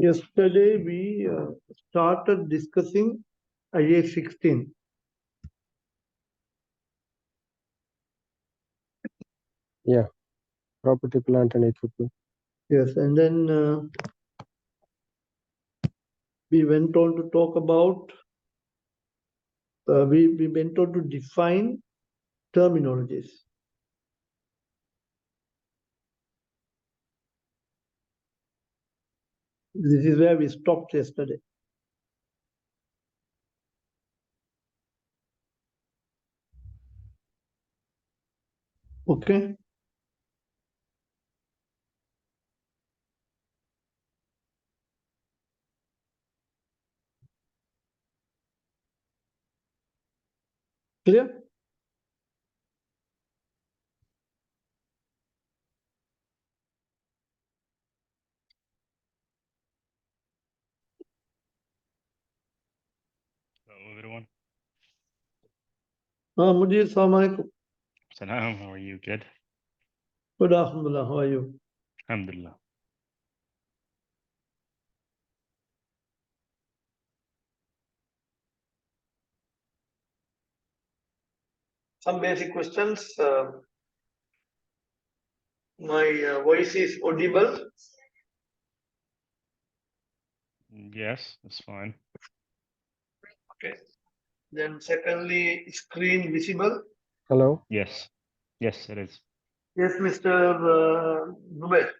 Yesterday we started discussing IA 16. Yeah, property, plant and equipment. Yes, and then we went on to talk about, we went on to define terminologies. This is where we stopped yesterday. Okay. Clear? Hello, everyone. Mujib, Assalamu alaikum. Salam, how are you? Good? Good afternoon. How are you? Alhamdulillah. Some basic questions. My voice is audible. Yes, that's fine. Okay. Then secondly, screen visible. Hello. Yes. Yes, it is. Yes, Mr. Zubair.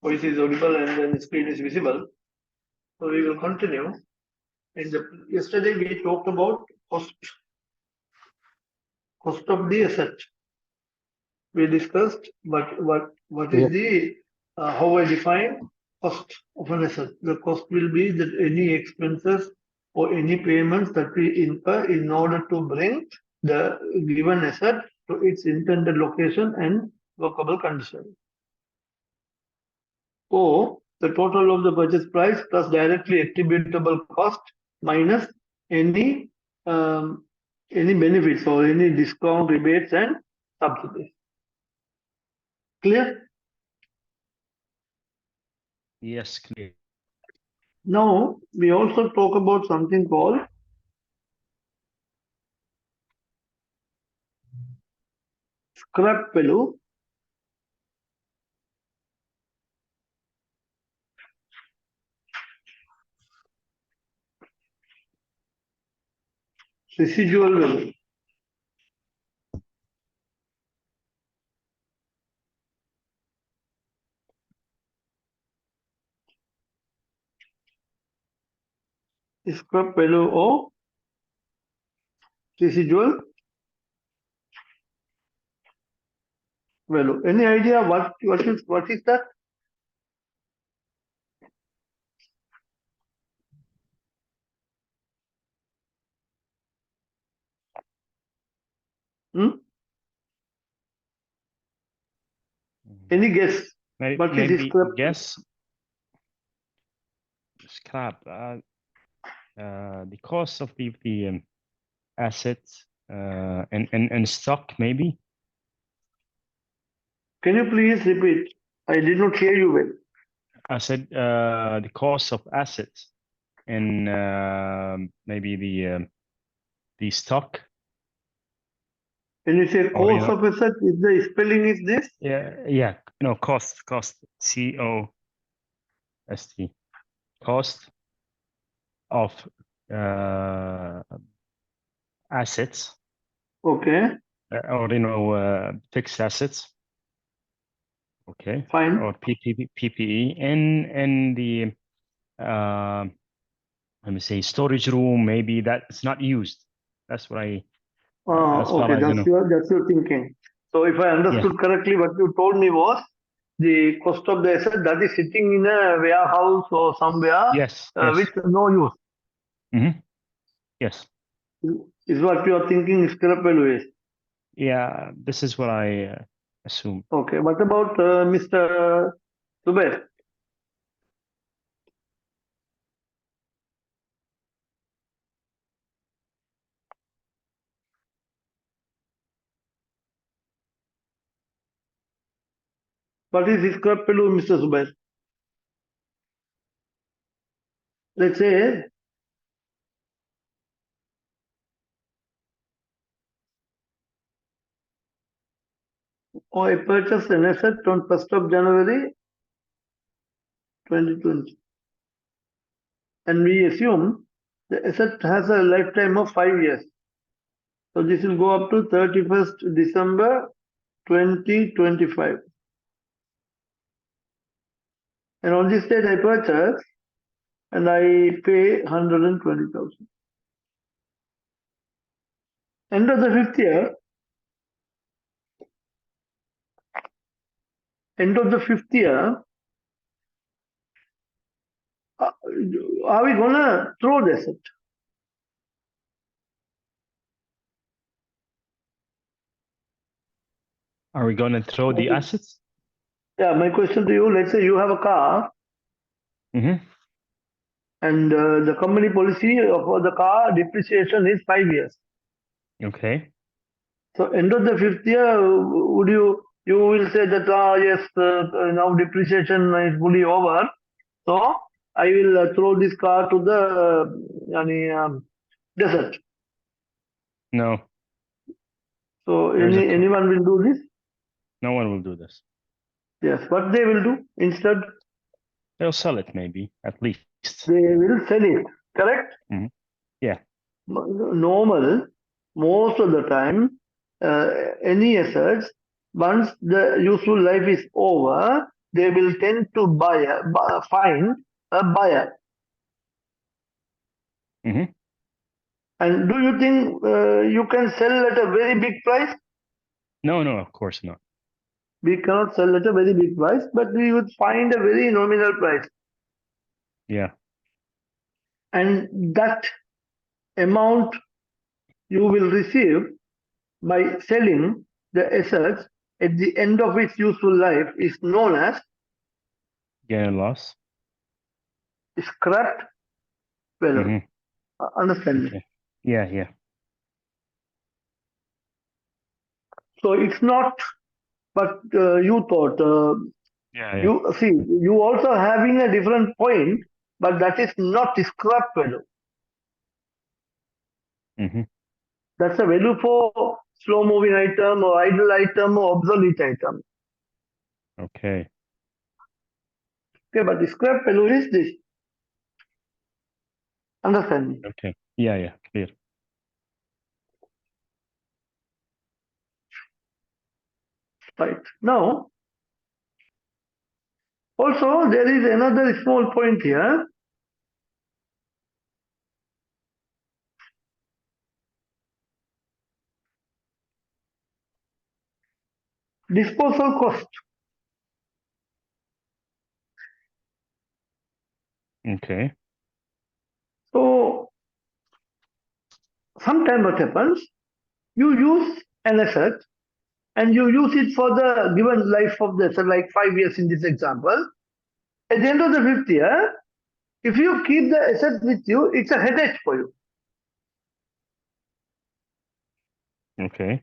Voice is audible and then screen is visible. So we will continue. Yesterday we talked about cost of the asset. We discussed what is the how I define cost of an asset. The cost will be that any expenses or any payments that we incur in order to bring the given asset to its intended location and workable condition. Or the total of the purchase price plus directly attributable cost minus any benefits or any discount, rebates and subsidies. Clear? Yes, clear. Now we also talk about something called scrap value, residual value. Scrap value or residual value. Any idea what is that? Any guess? What is Maybe scrap? guess. Scrap. The cost of the assets and stock, maybe. Can you please repeat? I did not hear you well. I said the cost of assets and maybe the stock. When you say Or, cost of asset, is the spelling is this? Yeah. No, cost. COST. Cost of assets. Okay. Or fixed assets. Okay. Fine. Or PPE and the let me say storage room. Maybe that's not used. That's what I. Okay, that's your thinking. So if I understood correctly, what you told me was the cost of the asset that is sitting in a warehouse or somewhere with no use. Mm-hmm. Yes. Is what you are thinking scrap value is? Yeah, this is what I assume. Okay, what about Mr. Zubair? What is scrap value, Mr. Zubair? Let's say I purchased an asset on 1st of January 2020. And we assume the asset has a lifetime of 5 years. So this will go up to 31st December 2025. And on this date I purchase and I pay 120,000. End of the fifth year, are we gonna throw the asset? Are we going to throw the assets? Yeah, my question to you, let's say you have a car Mm-hmm. and the company policy for the car depreciation is 5 years. Okay. So end of the fifth year, would you will say that yes, now depreciation is fully over, so I will throw this car to the desert. No, So there's a anyone will do this? no one will do this. Yes. What they will do instead? They'll sell it maybe, at least. They will sell it. Correct? Mhm. Yeah. Normal, most of the time, any assets, once the useful life is over, they will tend to find a buyer. Mm-hmm. And do you think you can sell at a very big price? No, of course not. We cannot sell at a very big price, but we would find a very nominal price. Yeah. And that amount you will receive by selling the assets at the end of its useful life is known as Gain and loss. scrap value. Mm-hmm. Understand me? Okay. Yeah. So it's not what you thought. Yeah. You see, you also having a different point, but that is not scrap value. Mm-hmm. That's a value for slow moving item or idle item or obsolete item. Okay. Okay, but the scrap value is this. Understand me? Okay. Yeah. Clear. Right. Now, also there is another small point here. Disposal cost. Okay. So, sometimes what happens, you use an asset and you use it for the given life of the asset, like 5 years in this example. At the end of the fifth year, if you keep the asset with you, it's a headache for you. Okay.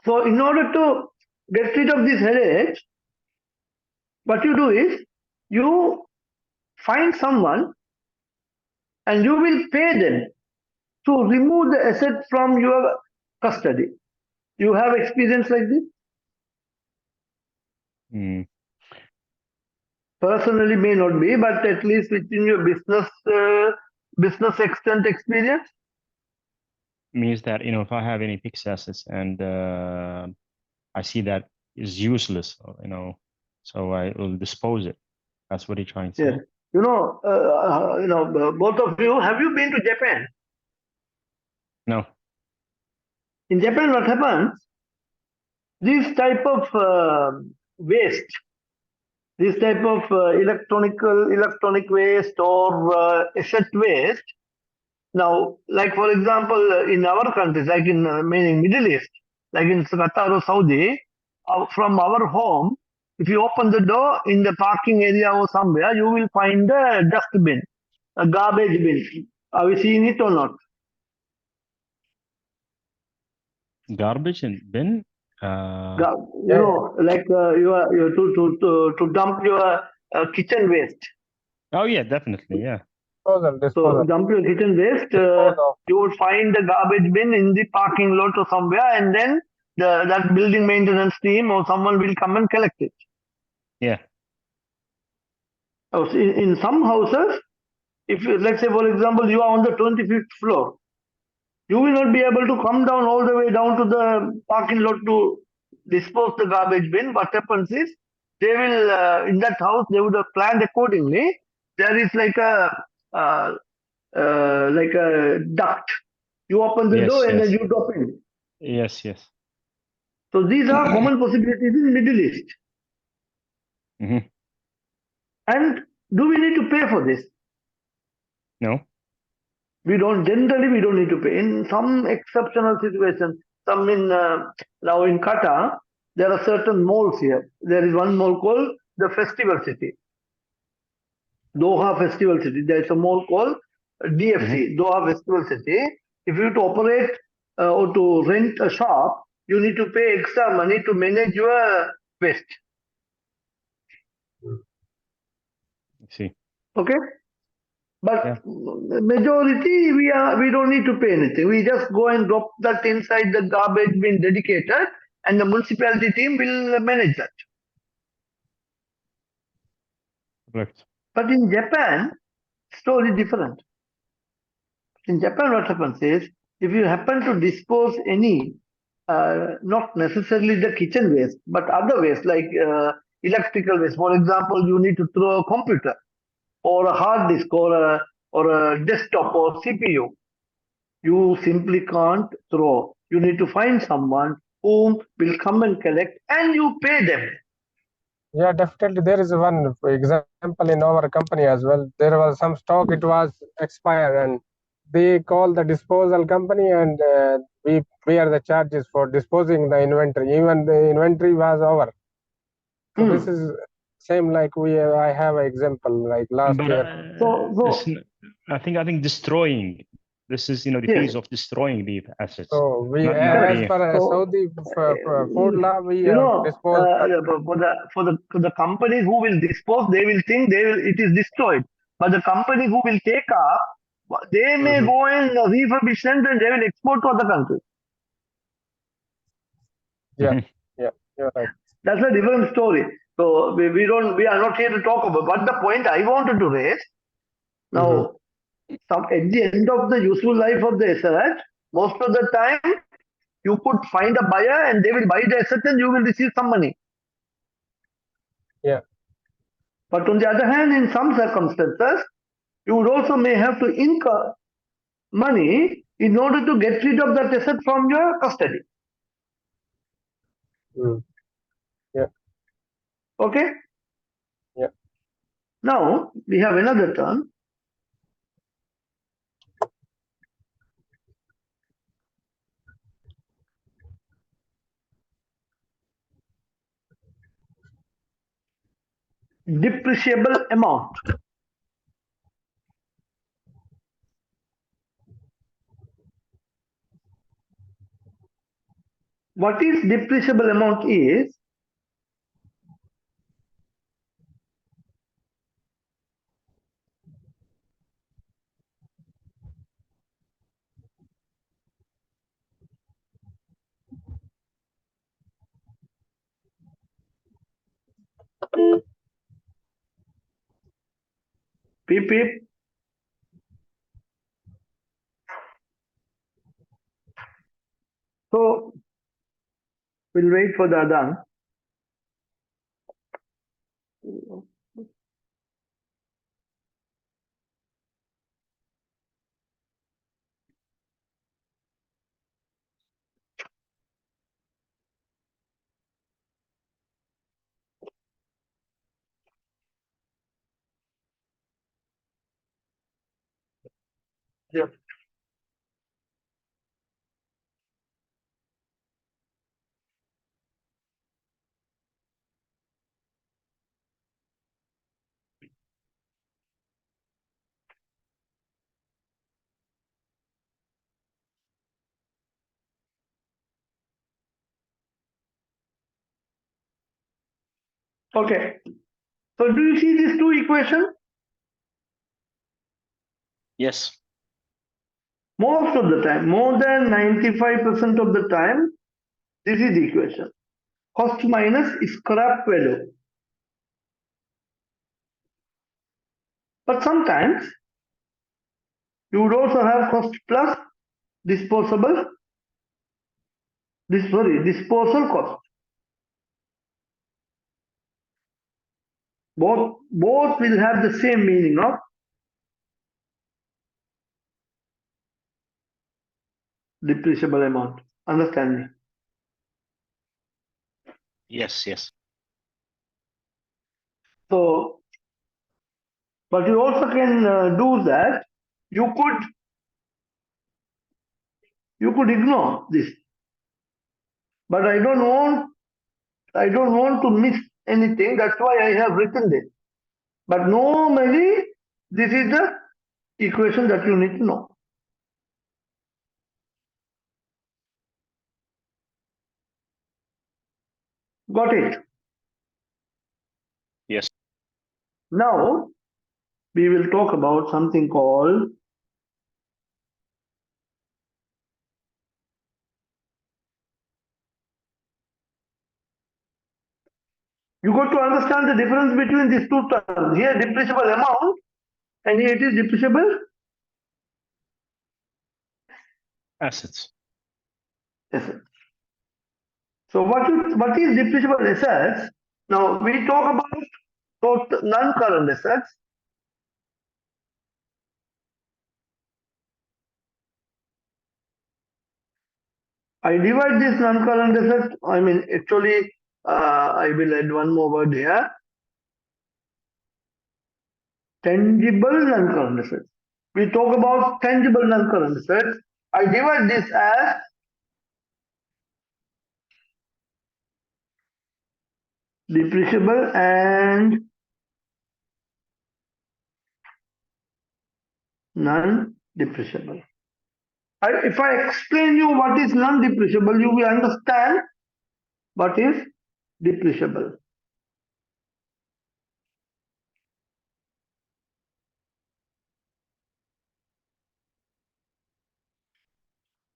So, in order to get rid of this headache, what you do is you find someone and you will pay them to remove the asset from your custody. You have experience like this? Mm. Personally may not be, but at least within your business extent experience. Means that if I have any fixed assets and I see that is useless, so I will dispose it. That's what you're trying to say. Yes. Both of you, have you been to Japan? No. In Japan, what happens? This type of waste, this type of electronic waste or asset waste. Now, like for example, in our countries, like in meaning Middle East, like in Qatar or Saudi, from our home, if you open the door in the parking area or somewhere, you will find a dustbin, a garbage bin. Are we seeing it or not? Garbage and bin? You Yeah, know, like you are to dump your kitchen waste. Oh yeah, definitely. Yeah. disposal, So disposal, dump your kitchen waste. disposal. You would find the garbage bin in the parking lot or somewhere, and then that building maintenance team or someone will come and collect it. Yeah. In some houses, if let's say for example you are on the 25th floor, you will not be able to come down all the way down to the parking lot to dispose the garbage bin. What happens is they will in that house they would have planned accordingly. There is uh, like a duct. You open the door Yes. and then Yes. you drop in. Yes. Yes. So these are common possibilities in Middle East. Hmm. And do we need to pay for this? No. We don't. Generally, we don't need to pay. In some exceptional situations, some in now in Qatar, there are certain malls here. There is one mall called the Festival City, Doha Festival City. There is a mall called Hmm. DFC, Doha Festival City. If you to operate or to rent a shop, you need to pay extra money to manage your waste. See. Okay, Yeah. but majority we don't need to pay anything. We just go and drop that inside the garbage bin dedicated, and the municipality team will manage that. Correct. But in Japan, story different. In Japan, what happens is if you happen to dispose any, not necessarily the kitchen waste, but other waste like electrical waste. For example, you need to throw a computer or a hard disk or a desktop or CPU. You simply can't throw. You need to find someone whom will come and collect, and you pay them. Yeah, definitely. There is one for example in our company as well. There was some stock, it was expired, and they call the disposal company, and we bear the charges for disposing the inventory. Even the inventory was over. So this Hmm. is same like I have an example like last But year. So I think destroying. This is the yes, phase of destroying the assets, So we, not correct. as the. per So Saudi food law, we you know, dispose. for the companies who will dispose, they will think it is destroyed. But the company who will take up, they may Mhm. go and refurbish it and they will export to other countries. Yeah, Mhm. yeah, you're right. That's a different story. So we are not here to talk about. But the point I wanted to raise Mhm. now, at the end of the useful life of the asset, most of the time you could find a buyer and they will buy the asset and you will receive some money. Yeah, But on the other hand, in some circumstances, you would also may have to incur money in order to get rid of that asset from your custody. mm. Yeah, Okay? yeah. Now we have another term. Depreciable amount. What is depreciable amount is PP. So we'll wait for the Adhan. Yeah. Okay. So do you see these two equations? Yes. Most of the time, more than 95% of the time, this is the equation. Cost minus scrap value. But sometimes you would also have cost plus disposal cost. Both will have the same meaning of depreciable amount. Understand me? Yes. Yes. So, but you also can do that. You could ignore this, but I don't want to miss anything. That's why I have written this. But normally, this is the equation that you need to know. Got it? Yes. Now, we will talk about something called you got to understand the difference between these two terms. Here, depreciable amount, and here it is depreciable Assets. assets. So what is depreciable assets? Now we talk about non-current assets. I divide this non-current assets. I mean, actually, I will add one more word here. Tangible non-current assets. We talk about tangible non-current assets. I divide this as depreciable and non-depreciable. If I explain you what is non-depreciable, you will understand what is depreciable.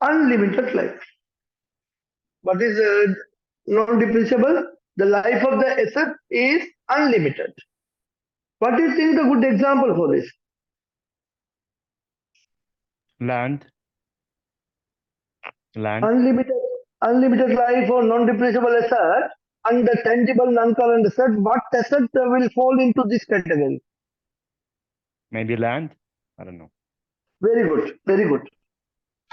Unlimited life. What is non-depreciable? The life of the asset is unlimited. What do you think the good example for this? Land. Unlimited life or non-depreciable asset and the tangible non-current asset. What asset will fall into this category? Maybe land. I don't know. Very good. Very good.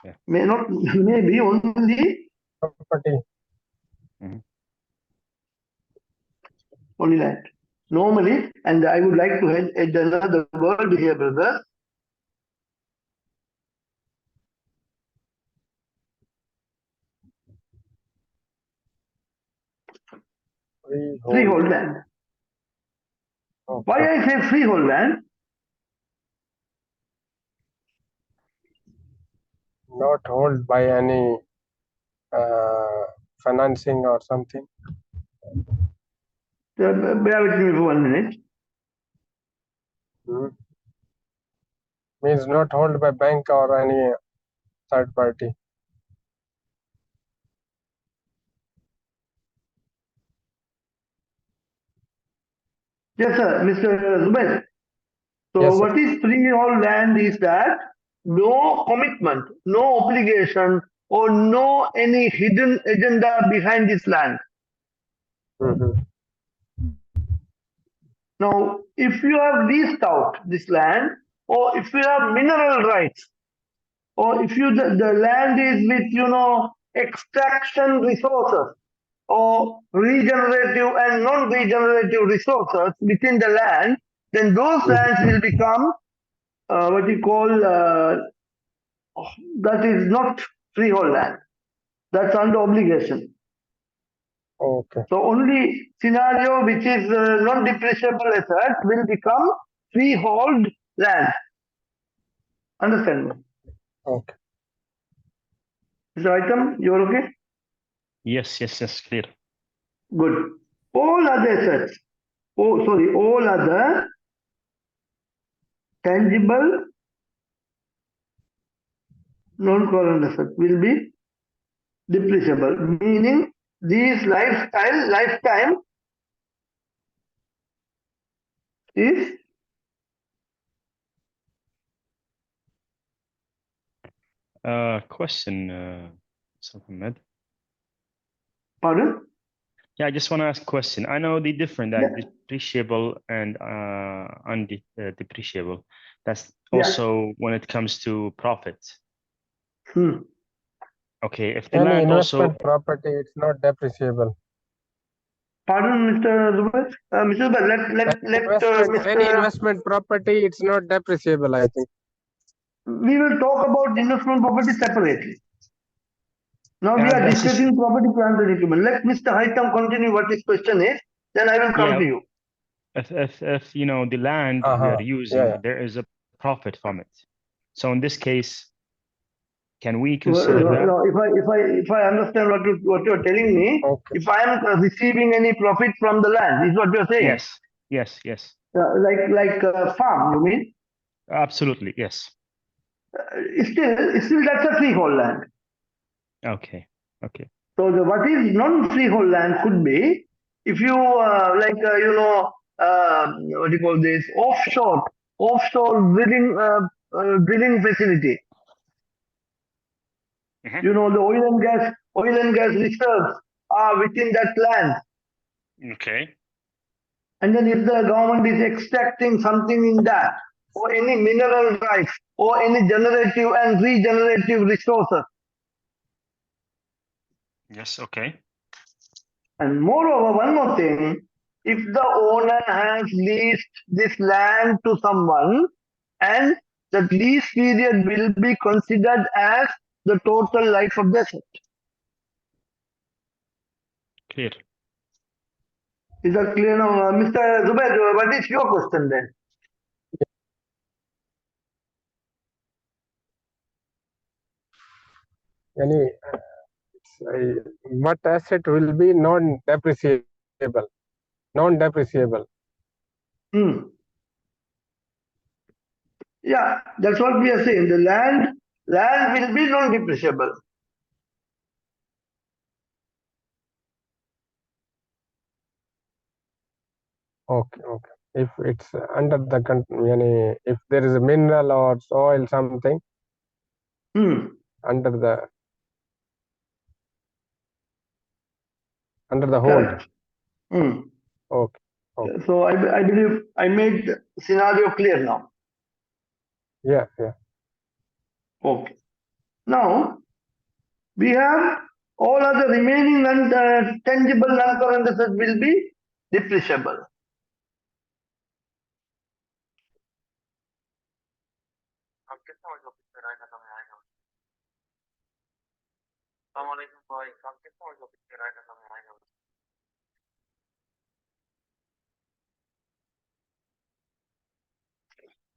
Yeah. Maybe only Property. only land. Normally, and I would like to add another word here, brother. Freehold land. Okay. Why I say freehold land? Not held by any financing or something. Bear with me for 1 minute. Means not held by bank or any third party. Yes, sir, Mr. Zubair. So Yes, sir. what is freehold land is that no commitment, no obligation, or no any hidden agenda behind this land. Now, if you have leased out this land, or if you have mineral rights, or if the land is with extraction resources, or regenerative and non-regenerative resources within the land, then those lands will become what we call that is not freehold land. That's under obligation. Okay. So only scenario which is non-depreciable asset will become freehold land. Understand me? Okay. Mr. Item, you're okay? Yes. Clear. Good. All other assets, all other tangible non-current assets will be depreciable, meaning these lifetime is Question, Muhammad. pardon? Yeah, I just want to ask a question. I know the different that Yeah. depreciable and undepreciable. That's Yeah. also when it comes to profit. Hmm. Okay, if the Any land investment also, property, it's not depreciable. Pardon, Mr. Zubair? Mr. Zubair, Any Mr. investment property, it's not depreciable, I think. We will talk about investment property separately. Now we are that's just, discussing property, plant and equipment. Let Mr. Haitam continue what his question is, then I will come yeah, to you. if you know the land we are Yeah, using, yeah. there is a profit from it. So in this case, can we Well, consider that? no, if I understand what you're telling me, Okay. if I am receiving any profit from the land, is what you're saying. Yes, yes. Like farm, you mean? Absolutely, yes. Still that's a freehold land. Okay. So what is non-freehold land could be if you what do you call this, offshore drilling facility. Mhm. You know, the oil and gas reserves are within that land. Okay. And then if the government is extracting something in that, or any mineral rights, or any generative and regenerative resources. Yes, okay. And moreover, one more thing, if the owner has leased this land to someone, and the lease period will be considered as the total life of the asset. Clear. Is that clear now? Mr. Zubair, what is your question then? Any what asset will be non-depreciable? Non-depreciable. Yeah, that's what we are saying. The land will be non-depreciable. Okay. If it's under the if there is a mineral or soil something under the hold. Correct. Okay. So I believe I made the scenario clear now. Yeah. Okay. Now we have all other remaining tangible non-current assets will be depreciable.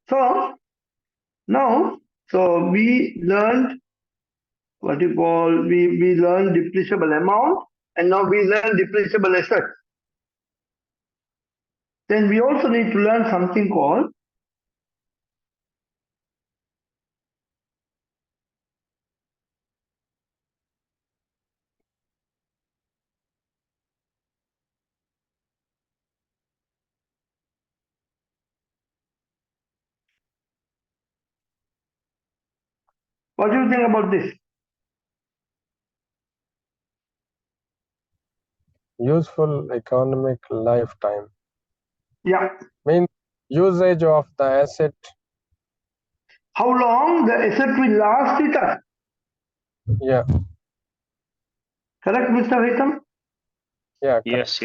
So now, we learned what you call, we learned depreciable amount, and now we learn depreciable asset. Then we also need to learn something called what do you think about this? Useful economic lifetime. Yeah. Means usage of the asset. How long the asset will last with us? Yeah. Correct, Mr. Haitam? Yeah. Yes.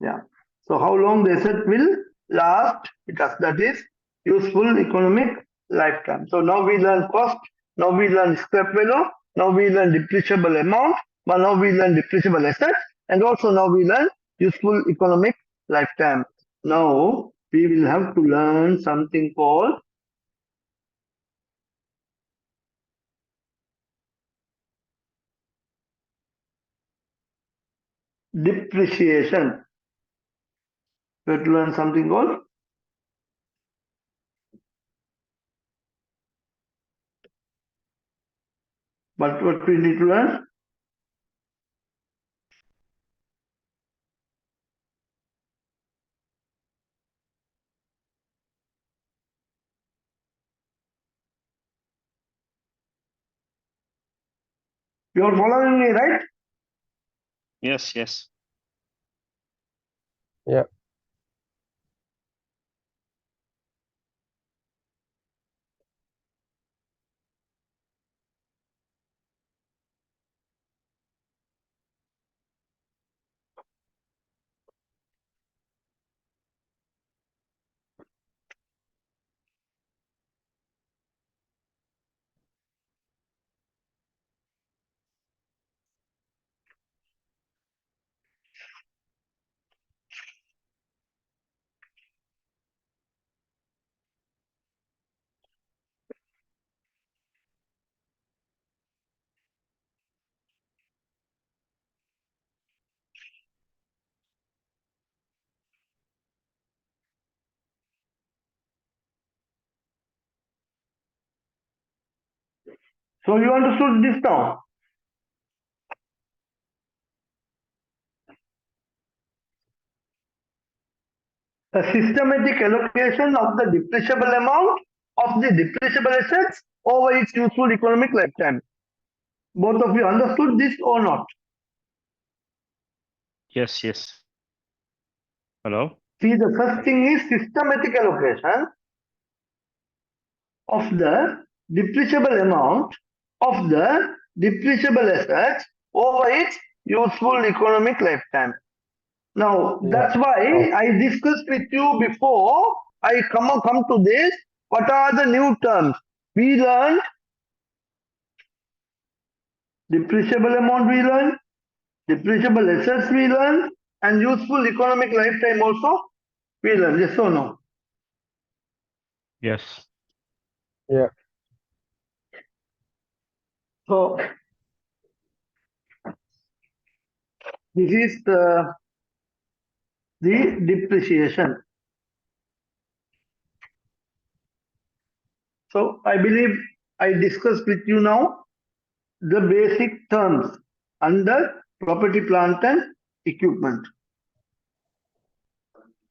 Yeah. So how long the asset will last with us? That is useful economic lifetime. So now we learn cost, now we learn scrap value, now we learn depreciable amount, but now we learn depreciable assets, and also now we learn useful economic lifetime. Now we will have to learn something called depreciation. We have to learn something called what we need to learn. You are following me, right? Yes, yes. Yeah. So you understood this now. A systematic allocation of the depreciable amount of the depreciable assets over its useful economic lifetime. Both of you understood this or not? Yes, yes. Hello? See, the first thing is systematic allocation of the depreciable amount of the depreciable assets over its useful economic lifetime. Now, Yeah. that's why I discussed with you before I come to this. What are the new terms? We learned depreciable amount, we learned depreciable assets, we learned, and useful economic lifetime also we learned. Yes or no? Yes. Yeah. So this is the depreciation. So I believe I discussed with you now the basic terms under property, plant and equipment.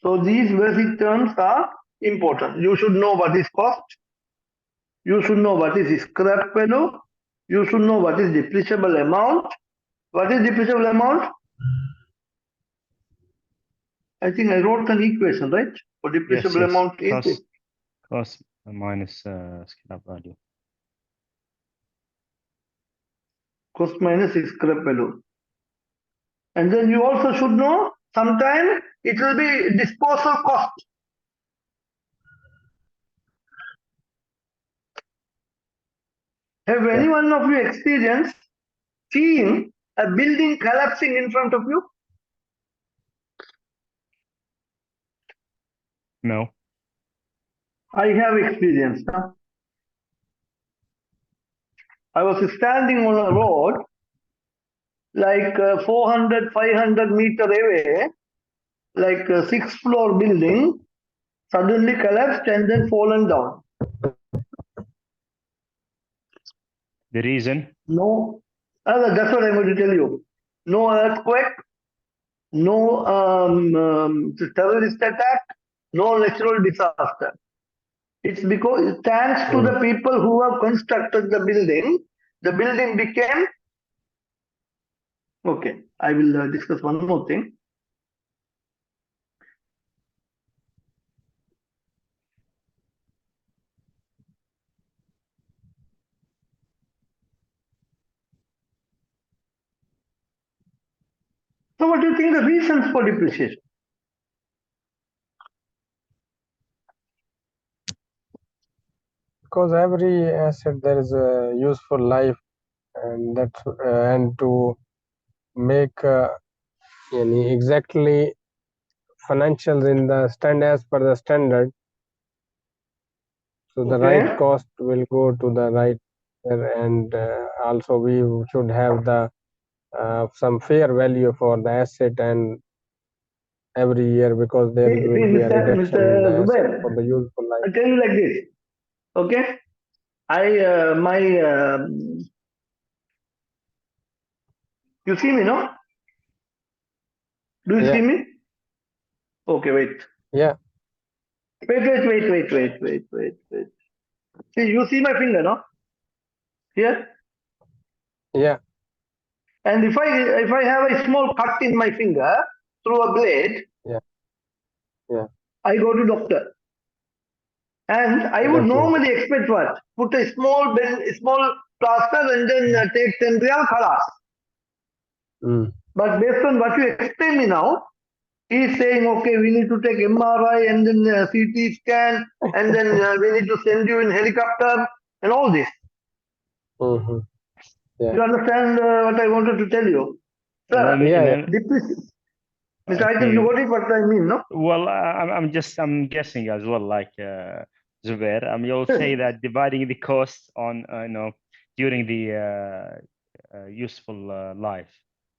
So these basic terms are important. You should know what is cost. You should know what is scrap value. You should know what is depreciable amount. What is depreciable amount? I think I wrote an equation, right? For depreciable Yes, yes. amount is Cost minus scrap value. cost minus scrap value. And then you also should know sometimes it will be disposal cost. Have any one of you experienced seeing a building collapsing in front of you? No. I have experienced. I was standing on a road like 400, 500 meter away, like a 6th floor building, suddenly collapsed and then fallen down. The reason? No, that's what I'm going to tell you. No earthquake, no terrorist attack, no natural disaster. It's because thanks to the people who have constructed the building became, okay, I will discuss one more thing. So what do you think the reasons for depreciation? Because every asset there is a useful life, and that and to make exactly financials in the stand as per the standard, so the right cost will go to the right, and also we should have the some fair value for the asset, and every year because there See, will be a Mr. reduction in the asset Zubair, for the useful life. I'll tell you like this. Okay, you see me, no? Do you Yeah. see me? Okay, wait. Yeah. Wait. See, you see my finger, no? Here. Yeah. And if I have a small cut in my finger through a blade, Yeah. Yeah. I go to doctor. And I would Definitely. normally expect what? Put a small plaster and then take 10 real khalas. But based on what you explain me now, he's saying, okay, we need to take MRI and then CT scan, and then we need to send you in helicopter and all this. Yeah. You understand what I wanted to tell you? Sir, Mr. Item, you got it what I mean, no? Well, I'm guessing as well, like Zubair. You'll say that dividing the costs on during the useful life.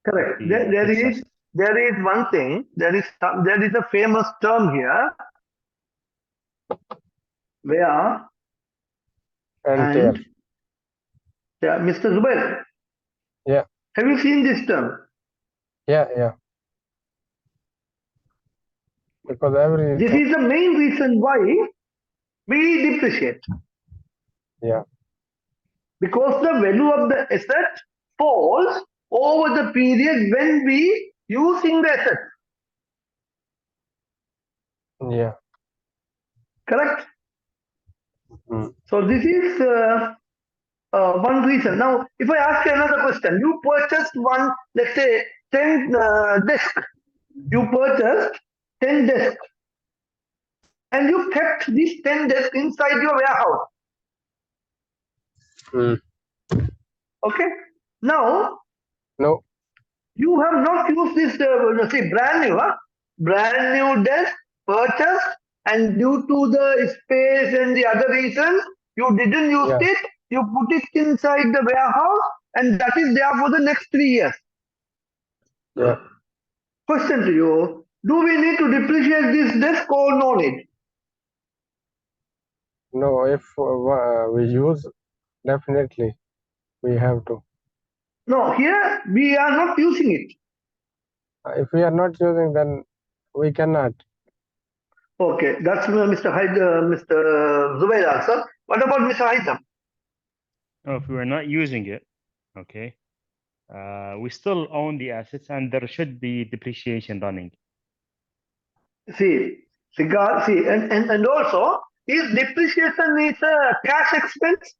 Correct. The There is one thing. There is a famous term here where And yeah, Mr. Zubair. Yeah. Have you seen this term? Yeah. Because This is the main reason why we depreciate. Yeah. Because the value of the asset falls over the period when we using the asset. Yeah. Correct? So this is one reason. Now, if I ask you another question, you purchased one, let's say 10 desks. You purchased 10 desks. And you kept these 10 desks inside your warehouse. Okay? Now, no, you have not used this, brand new desk purchased, and due to the space and the other reasons, you didn't use it, you put it inside the warehouse, and that is there for the next 3 years. Yeah. Question to you, do we need to depreciate this desk or no need? No, if we use, definitely we have to. No, here we are not using it. If we are not using, then we cannot. Okay, that's Mr. Zubair answer. What about Mr. Haitham? If we are not using it, okay, we still own the assets and there should be depreciation running. And also, is depreciation is a cash expense?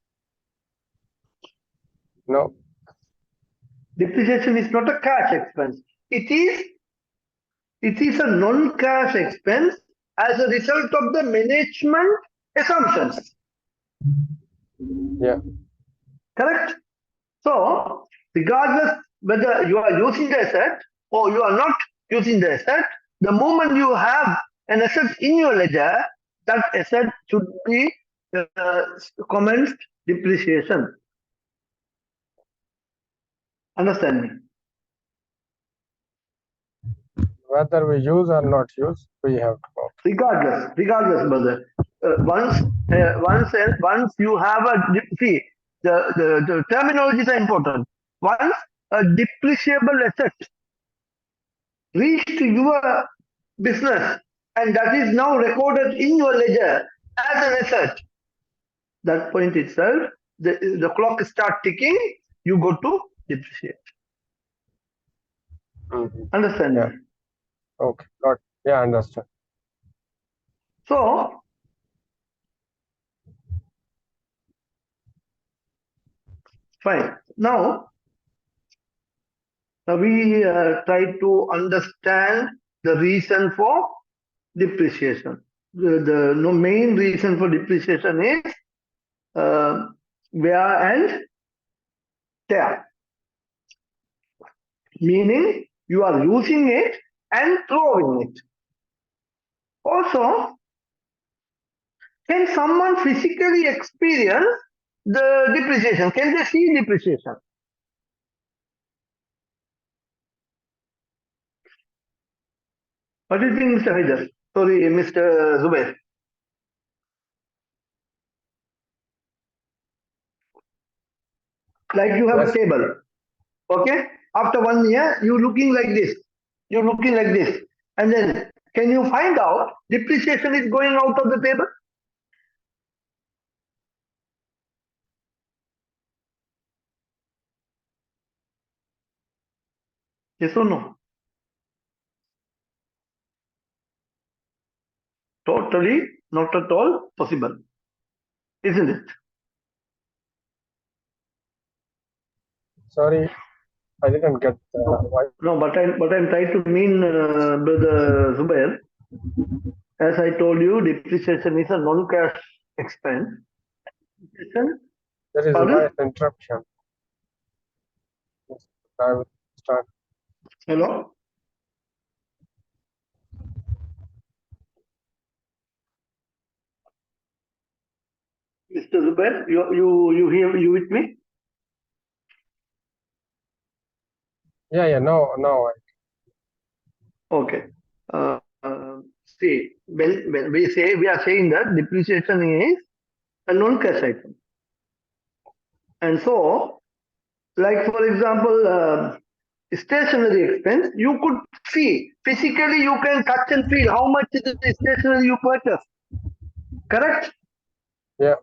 No. Depreciation is not a cash expense. It is a non-cash expense as a result of the management assumptions. Yeah. Correct? So, regardless whether you are using the asset or you are not using the asset, the moment you have an asset in your ledger, that asset should be commenced depreciation. Understand me? Whether we use or not use, we have to go. Regardless, brother. Once you have the terminologies are important. Once a depreciable asset reached your business and that is now recorded in your ledger as an asset, that point itself, the clock start ticking, you go to depreciate. Understand me? Okay, got. Yeah, understand. So, fine. Now, we try to understand the reason for depreciation. The main reason for depreciation is wear and tear. Meaning, you are using it and throwing it. Also, can someone physically experience the depreciation? Can they see depreciation? What do you think, Mr. Haidar? Sorry, Mr. Zubair. Like you have Yes. a table. Okay? After 1 year, you're looking like this. You're looking like this. And then, can you find out depreciation is going out of the table? Yes or no? Totally not at all possible. Isn't it? Sorry, I didn't get why. No, but I'm trying to mean, Brother Zubair, as I told you, depreciation is a non-cash expense. There is a Pardon? voice interruption. I will start. Hello? Mr. Zubair, you with me? Yeah. No. Okay. See, when we are saying that depreciation is a non-cash item. And so, like for example, stationery expense, you could see, physically you can touch and feel how much is the stationery you purchase. Correct? Yeah.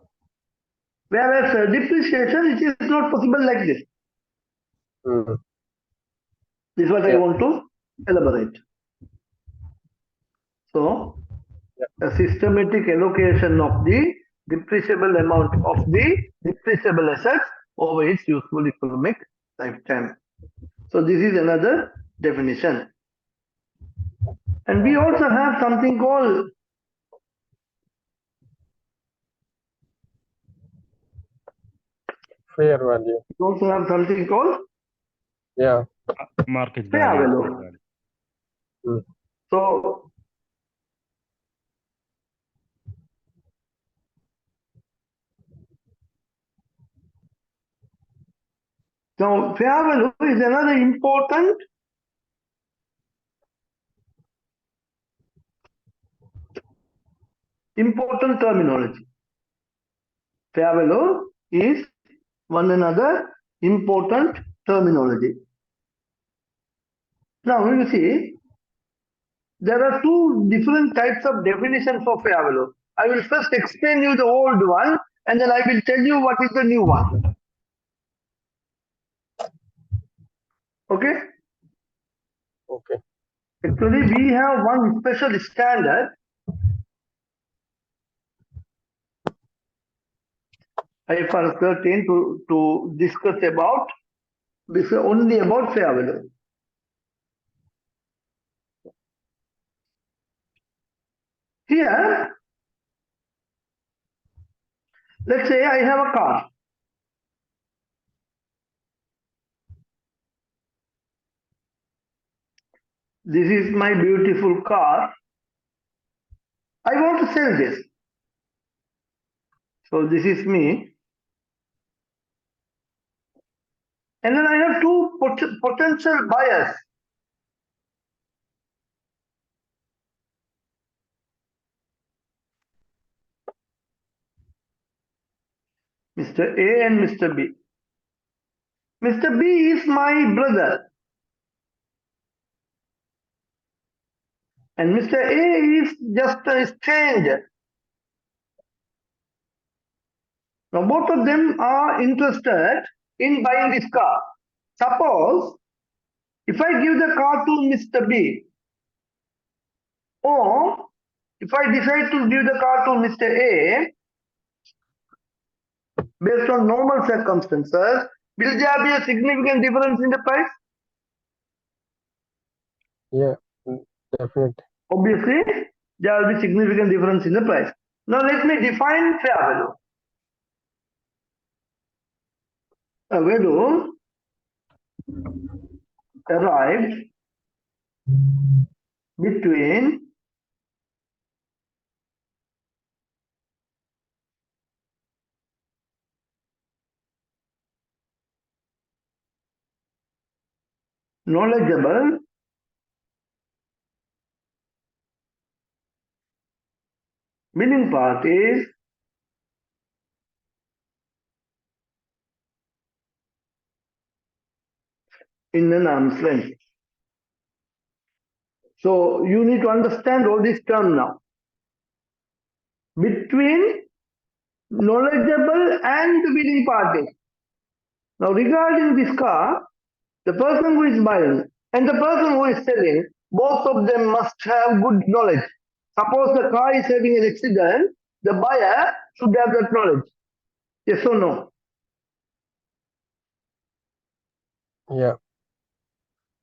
Whereas depreciation, it is not possible like this. Mm. This is what I Yeah. want to elaborate. So, a systematic allocation of the depreciable amount of the depreciable assets over its useful economic lifetime. So, this is another definition. And we also have something called Fair value. we also have something called Yeah. Market fair value. value. Mm. So, now fair value is another important terminology. Fair value is one another important terminology. Now you see, there are two different types of definitions for fair value. I will first explain you the old one and then I will tell you what is the new one. Okay? Okay. Actually, we have one special standard. IFRS 13 to discuss about this only about fair value. Here, let's say I have a car. This is my beautiful car. I want to sell this. So this is me. And then I have two potential buyers. Mr. A and Mr. B. Mr. B is my brother. And Mr. A is just a stranger. Now both of them are interested in buying this car. Suppose if I give the car to Mr. B, or if I decide to give the car to Mr. A, based on normal circumstances, will there be a significant difference in the price? Yeah. Definitely. Obviously, there will be significant difference in the price. Now let me define fair value. A value arrived between knowledgeable Willing parties in an arm's length. So you need to understand all this term now. Between knowledgeable and willing parties. Now regarding this car, the person who is buying and the person who is selling, both of them must have good knowledge. Suppose the car is having an accident, the buyer should have that knowledge. Yes or no? Yeah.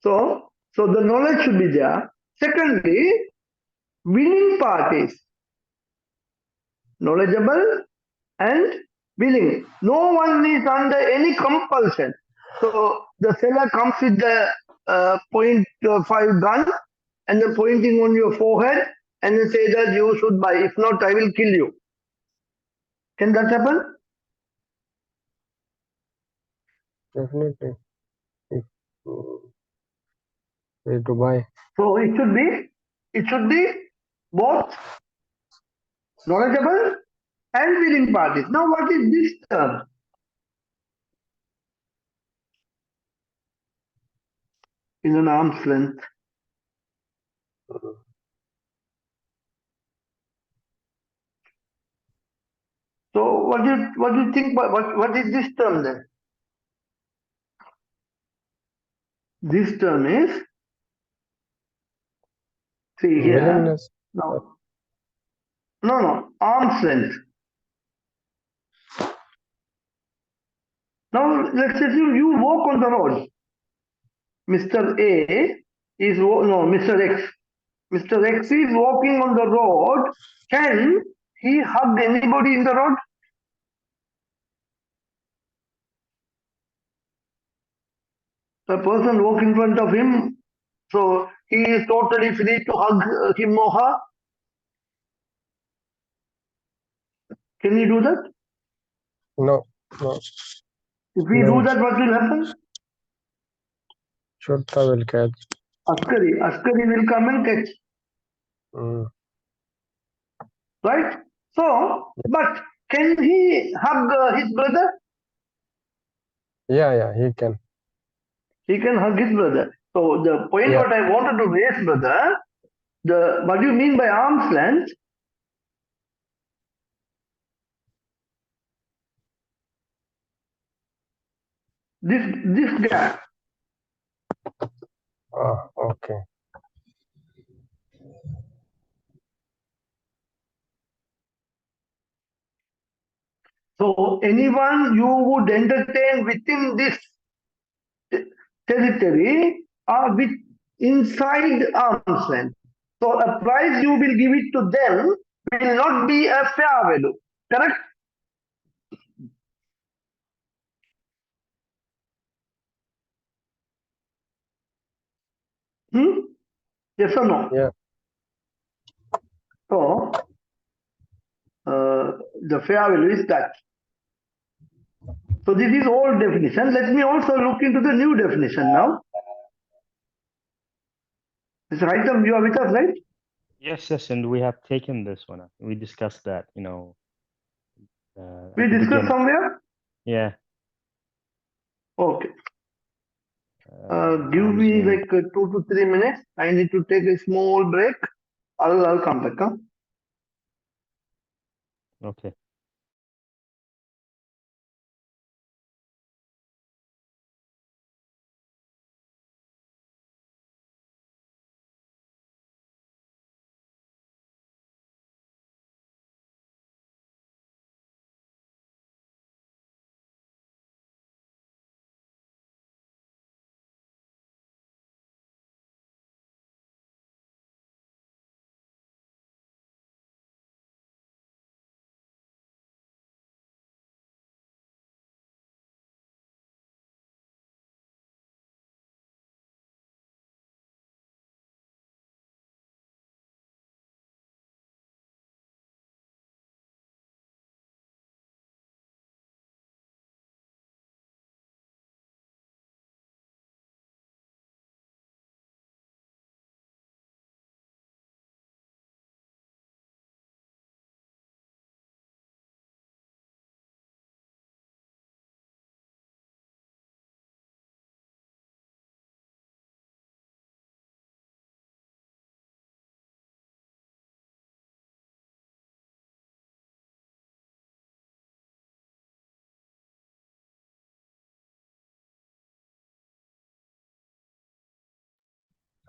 So the knowledge should be there. Secondly, willing parties, knowledgeable and willing. No one is under any compulsion. So the seller comes with the .5 gun and then pointing on your forehead and then say that you should buy. If not, I will kill you. Can that happen? Definitely. If, way to buy. So it should be both knowledgeable and willing parties. Now what is this term? In an arm's length. So what do you think? What is this term then? This term is, see here. Willingness. No, arm's length. Now let's assume you walk on the road. Mr. A is Mr. X. Mr. X is walking on the road. Can he hug anybody in the road? The person walk in front of him, so he is totally free to hug him or her. Can he do that? No. If we do that, what will happen? Shurta will catch. Askari will come and catch. Right? So, but can he hug his brother? Yeah, he can. He can hug his brother. So the point what I wanted to raise, brother, what do you mean by arm's length? This gap. Okay. So anyone you would entertain within this territory are with inside arm's length. So a price you will give it to them will not be a fair value. Correct? Yes or no? Yeah. So the fair value is that. So this is old definition. Let me also look into the new definition now. Mr. Haitam, you are with us, right? Yes, and we have taken this one. We discussed that, we at the discussed beginning. somewhere? Yeah. Okay. Give me like 2 to 3 minutes. I need to take a small break. I'll come back. Huh? Okay.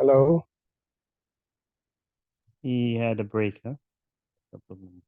Hello. He had a break, huh? Couple of minutes.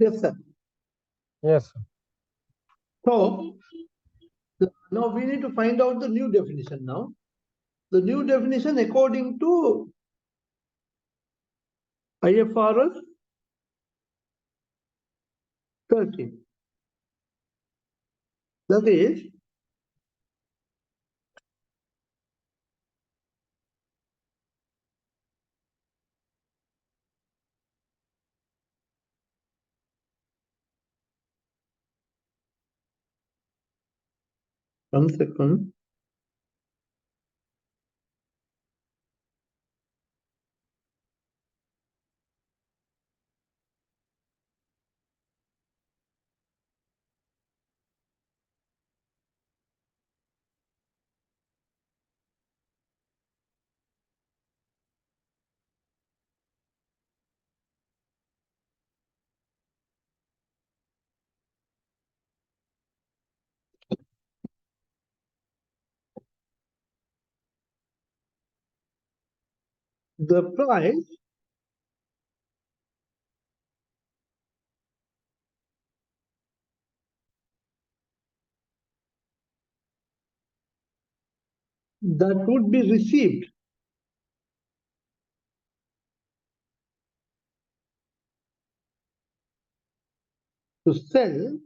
Yes, sir. Yes. So now we need to find out the new definition now. The new definition according to IFRS 30. That is, one second. The price that would be received to sell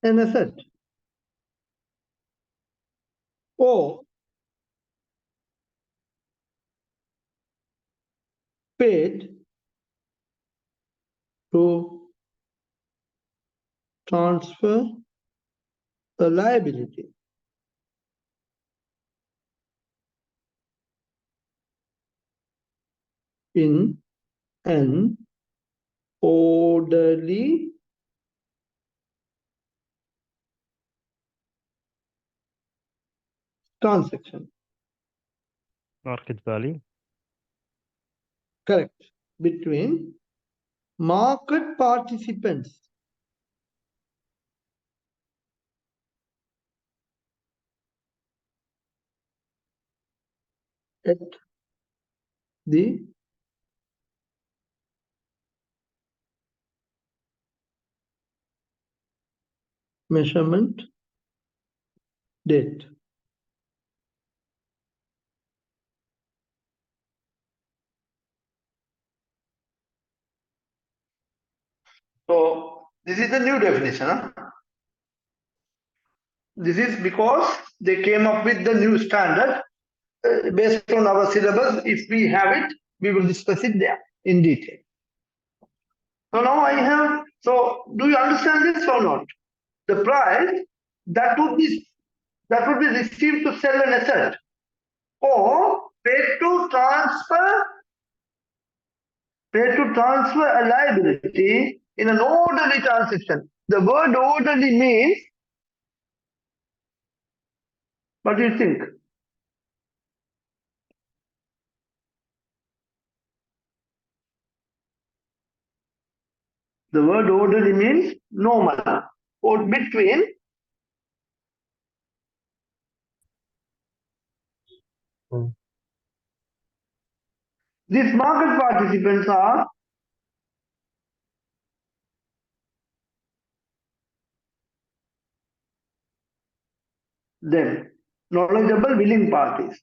an asset or paid to transfer a liability in an orderly transaction. Market value. Correct. Between market participants at the measurement date. So this is the new definition. Huh? This is because they came up with the new standard based on our syllabus. If we have it, we will discuss it there in detail. So now I have, so do you understand this or not? The price that would be received to sell an asset or paid to transfer a liability in an orderly transaction. The word orderly means, what do you think? The word orderly means normal or between these market participants are them, knowledgeable willing parties.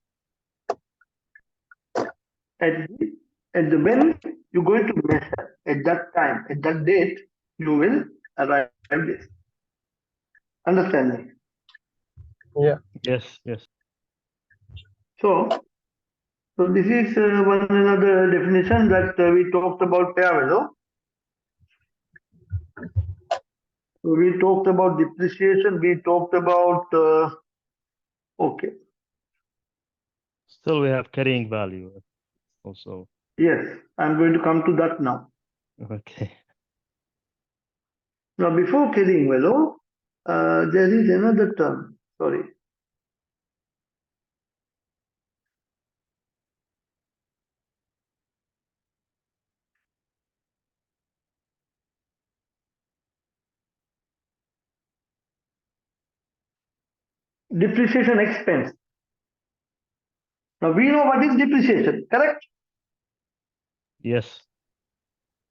At the when you're going to measure, at that time, at that date, you will arrive at this. Understand me? Yeah. Yes, yes. So this is one another definition that we talked about pair value. So we talked about depreciation, we talked about, okay, Still, we have carrying value also. yes, I'm going to come to that now. Okay. Now before carrying value, there is another term, sorry. Depreciation expense. Now we know what is depreciation, correct? Yes.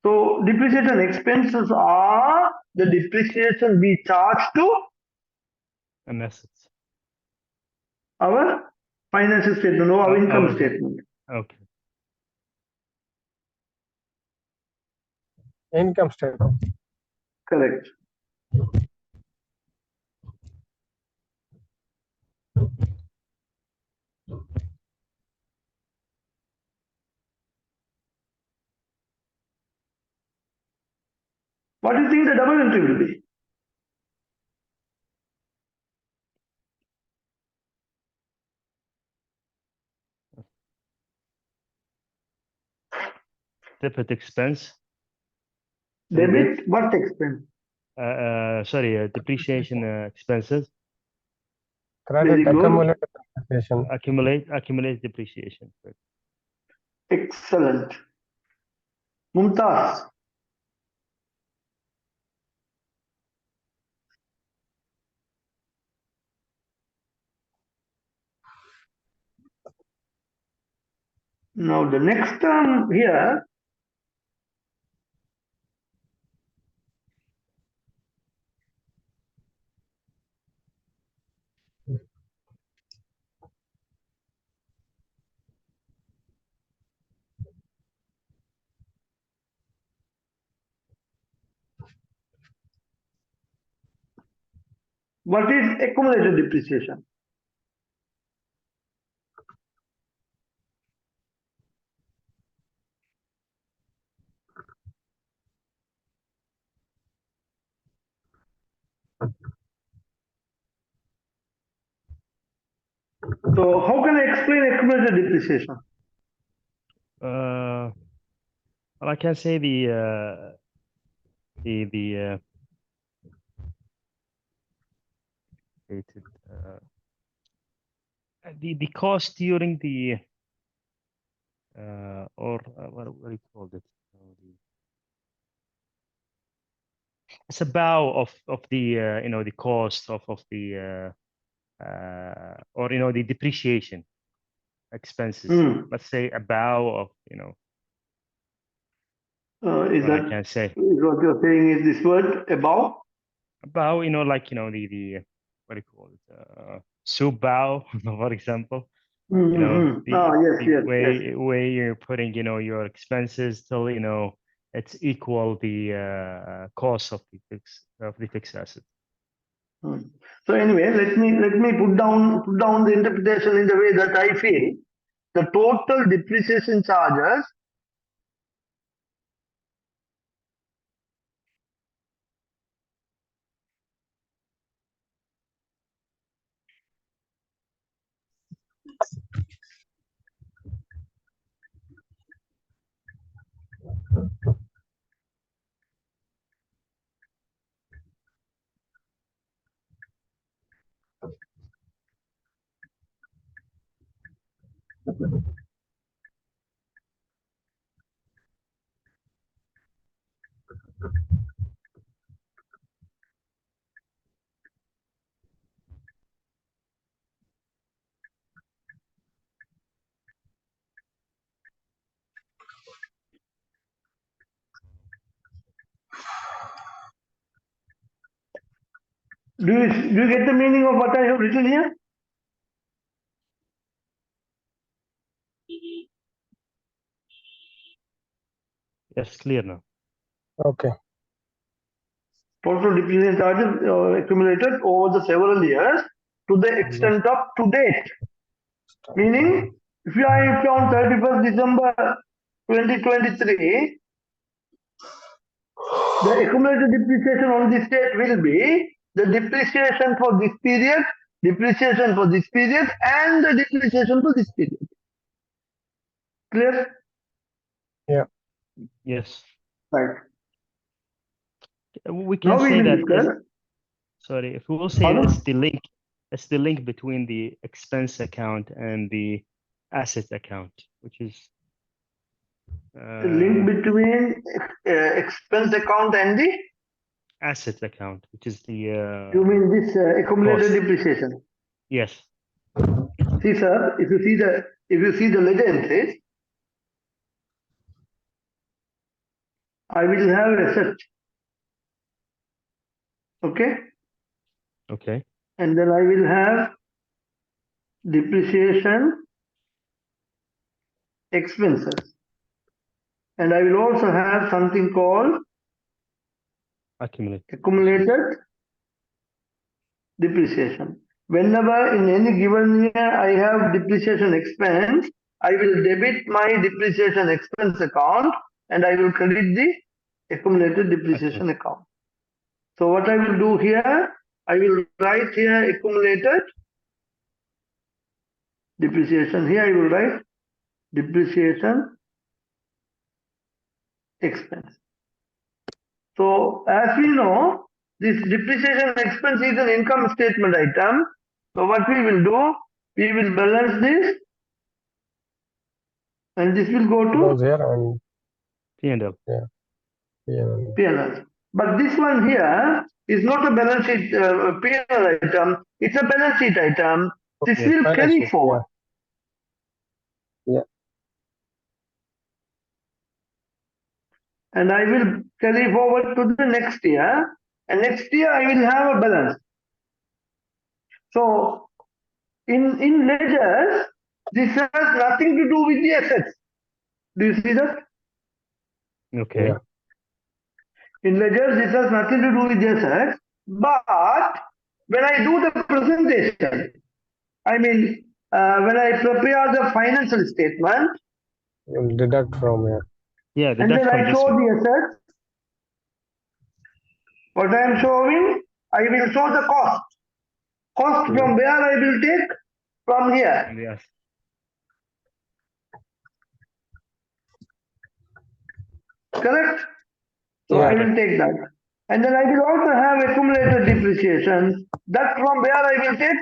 So depreciation expenses are the depreciation we charge to And assets. our financial statement or our income Our- statement. Okay. Income statement. Correct. What do you think the double entry will be? Debit expense. Debit, what expense? Sorry, depreciation expenses. Very Credit good. accumulated depreciation. Accumulate depreciation. Excellent. Mumtaz. Now the next term here, what is accumulated depreciation? So how can I explain accumulated depreciation? Well, I can say the cost during the what do you call it? It's about of the the cost of the or the depreciation expenses. Let's say about of Is what I that can say is what you're saying is this word about? about like the what do you call it soup bow for example. Yes, yes, Way you're putting your expenses till it's equal the cost of the fixed asset. So anyway, let me put down the interpretation in the way that I feel. The total depreciation charges do you get the meaning of what I have written here? Yes, clear now. Okay. Total depreciation charges accumulated over the several years to the extent of to date. Meaning, if you are on 31st December 2023, the accumulated depreciation on this date will be the depreciation for this period, depreciation for this period, and the depreciation for this period. Clear? Yeah. Yes. Right. We can Now we say will that. discuss. Sorry, if we will say Pardon? it's the link between the expense account and the asset account, which is The link between expense account and the, asset account, which is the you mean this accumulated cost. depreciation? Yes. See, sir, if you see the ledger entries, I will have asset. Okay? Okay. And then I will have depreciation expenses. And I will also have something called accumulated depreciation. Whenever in any given year I have depreciation expense, I will debit my depreciation expense account and I will credit the accumulated depreciation account. So what I will do here, I will write here accumulated depreciation. Here I will write depreciation expense. So as we know, this depreciation expense is an income statement item. So what we will do, we will balance this and this will go Goes to here and P&L. yeah. Yeah. P&L. But this one here is not a balance sheet P&L item, it's a balance sheet item. This Yes. will Balance carry sheet, forward. Yeah. And I will carry forward to the next year. And next year I will have a balance. So in ledgers, this has nothing to do with the assets. Do you see that? Okay. Yeah. In ledgers, this has nothing to do with the assets. But when I do the presentation, I mean, when I prepare the financial statement, You'll deduct from here. Yeah, and deduct then from I this show one. the assets, what I am showing, I will show the cost. Cost Yeah. from where I will take? From here. Yes. Correct? So Yeah. I will take that. And then I will also have accumulated depreciation. That from where I will take?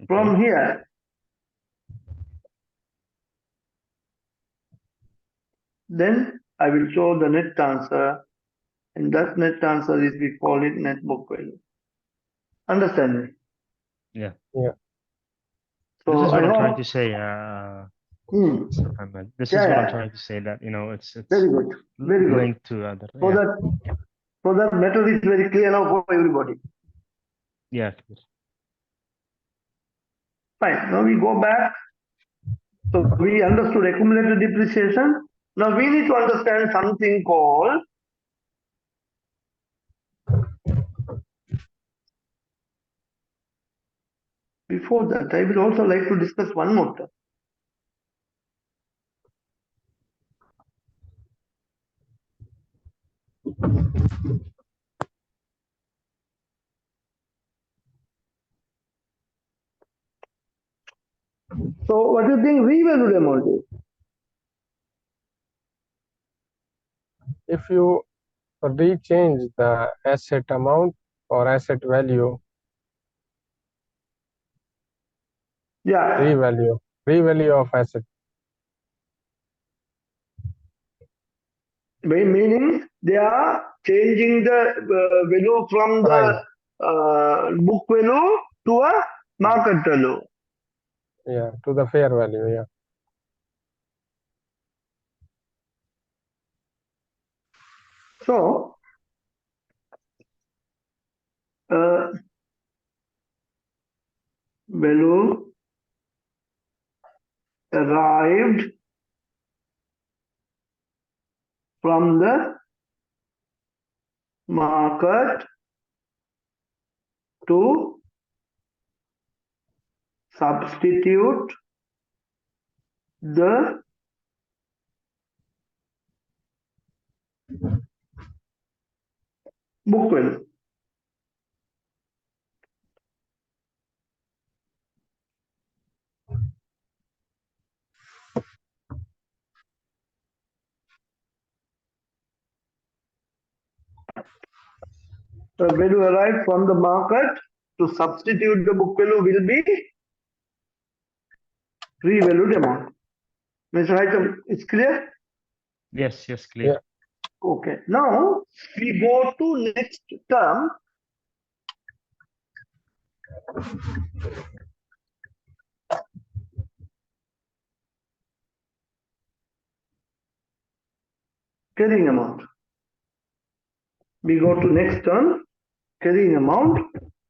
From here. Then I will show the net transfer, and that net transfer is, we call it net book value. Understand me? Yeah. Yeah. So This is what I I'm hope. trying to say. Sir Ahmed. This is what I'm trying to say, that it's Very good. Very good. linked to other. So that matter is very clear now for everybody. Yeah. Fine. Now we go back. So we understood accumulated depreciation. Now we need to understand something called Before that, I will also like to discuss one more term. So, what do you think revalued amount is? If you rechange the asset amount or asset value, Yeah, revalue of asset. meaning they are changing the value from Price. the book value to a market value. Yeah, to the fair value. Yeah. So, value arrived from the market to substitute the book value. The value arrived from the market to substitute the book value will be revalued amount. Mr. Haitham, it's clear? Yes, yes, clear. Yeah. Okay. Now we go to next term. Carrying amount. We go to next term, carrying amount.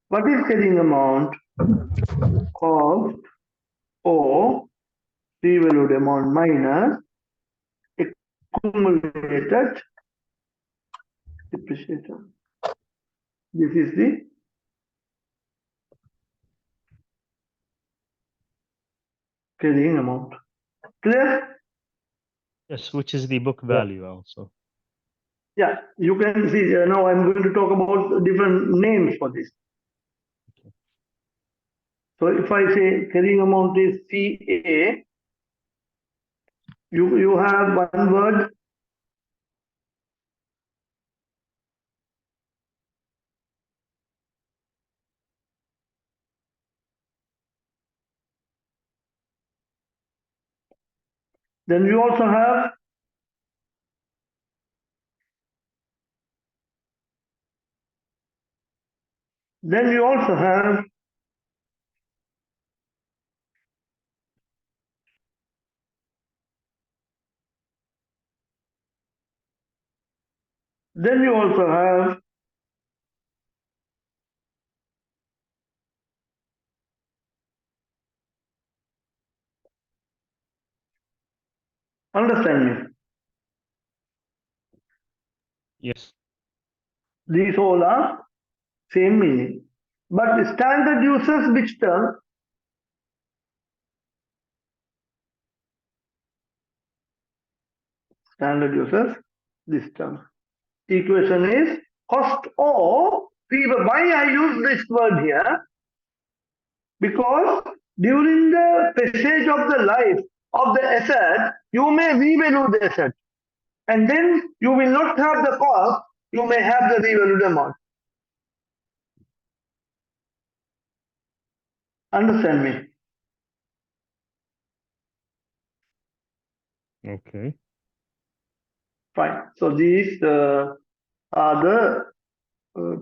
What is carrying amount? Cost or revalued amount minus accumulated depreciation. This is the carrying amount. Clear? Yes, which is the book value also. Yeah, you can see now I'm going to talk about different names for this. So if I say carrying amount is CA, you have one word. Then you also have then you also have then you also have understand me. Yes. These all are same meaning. But the standard uses which term? Standard uses this term. Equation is cost or revalued. Why I use this word here? Because during the passage of the life of the asset, you may revalue the asset. And then you will not have the cost, you may have the revalued amount. Understand me? Okay. Fine. So these are the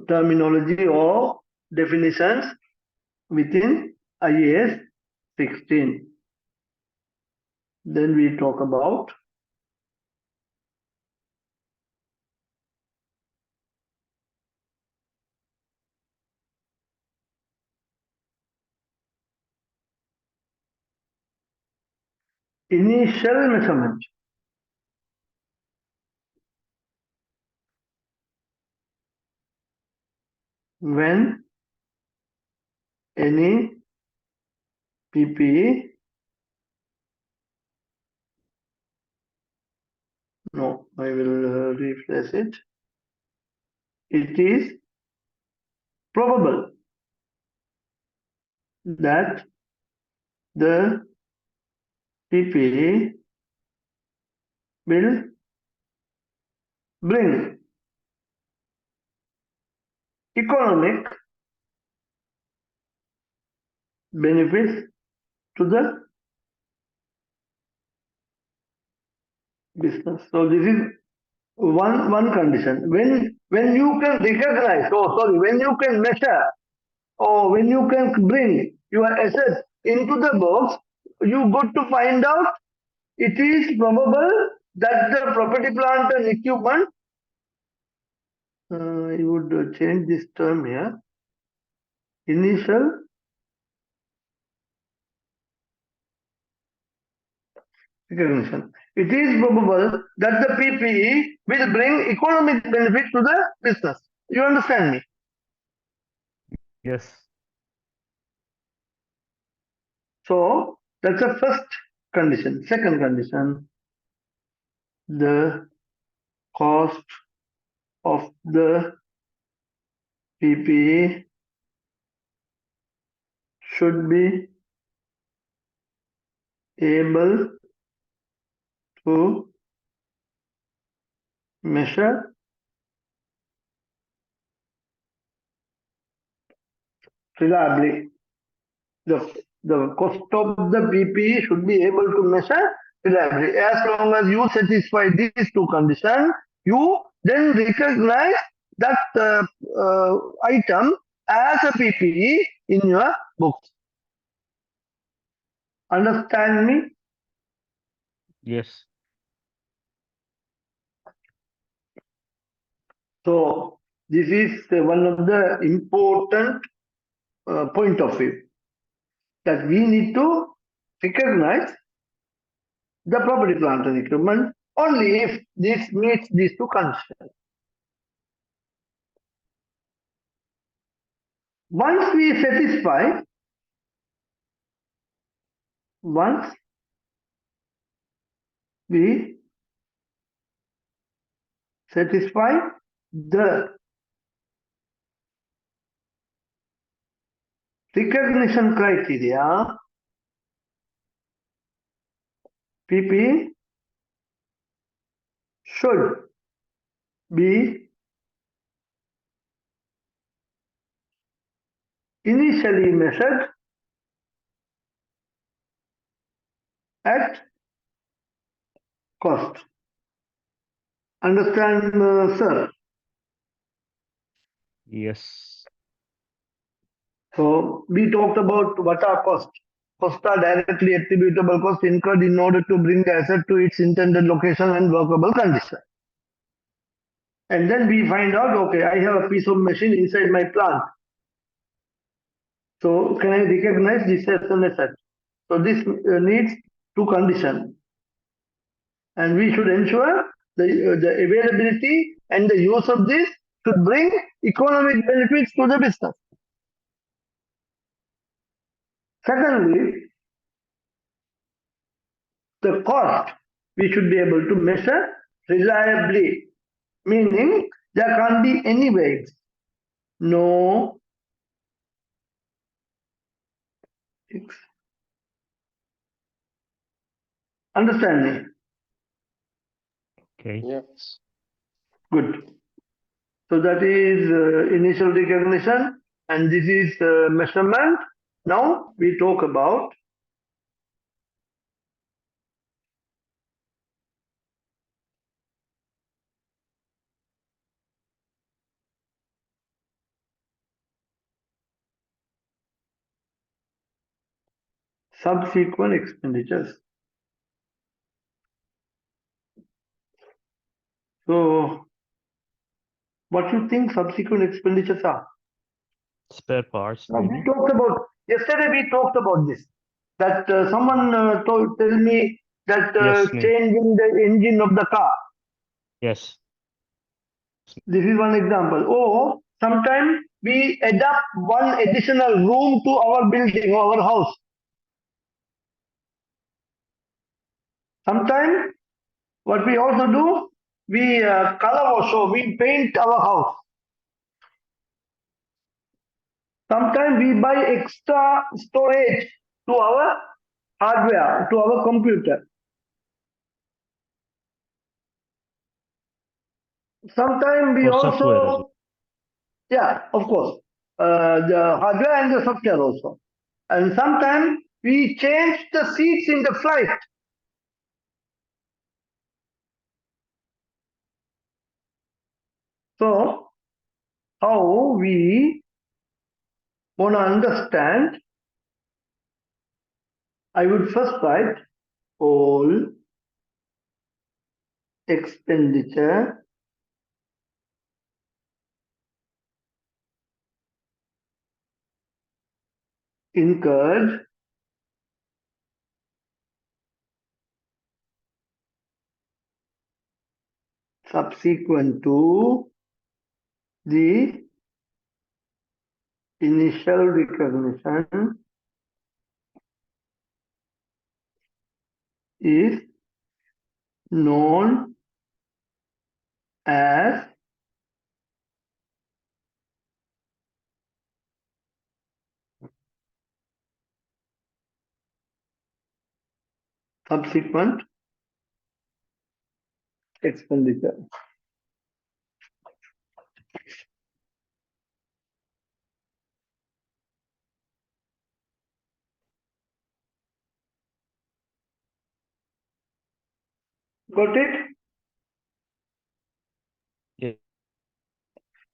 terminology or definitions within IAS 16. Then we talk about initial measurement. When any PPE. No, I will rephrase it. It is probable that the PPE will bring economic benefits to the business. So this is one condition. When you can recognize, when you can measure, or when you can bring your assets into the box, you got to find out it is probable that the property, plant and equipment, you would change this term here, initial recognition. It is probable that the PPE will bring economic benefit to the business. You understand me? Yes. So that's the first condition. Second condition, the cost of the PPE should be able to measure reliably. The cost of the PPE should be able to measure reliably. As long as you satisfy these two conditions, you then recognize that item as a PPE in your books. Understand me? Yes. So this is one of the important point of view, that we need to recognize the property, plant and equipment only if this meets these two conditions. Once we satisfy the recognition criteria, PP should be initially measured at cost. Understand, sir? Yes. So we talked about what are costs. Costs are directly attributable costs incurred in order to bring the asset to its intended location and workable condition. And then we find out, okay, I have a piece of machine inside my plant. So can I recognize this as an asset? So this needs two conditions. And we should ensure the availability and the use of this should bring economic benefits to the business. Secondly, the cost we should be able to measure reliably, meaning there can't be any ways. No. Understand me? Okay. Yes. Good. So that is initial recognition, and this is measurement. Now we talk about subsequent expenditures. So what do you think subsequent expenditures are? Spare parts, We maybe. talked about, yesterday we talked about this, that someone tell me that Yes, me. changing the engine of the car. Yes. This is one example. Or sometimes we adopt one additional room to our building, our house. Sometimes what we also do, we color also, we paint our house. Sometimes we buy extra storage to our hardware, to our computer. Sometimes we Or software as well. also, yeah, of course, the hardware and the software also. And sometimes we change the seats in the flight. So, how we want to understand, I would first write all expenditure incurred subsequent to the initial recognition is known as subsequent expenditure. Got it? Yeah.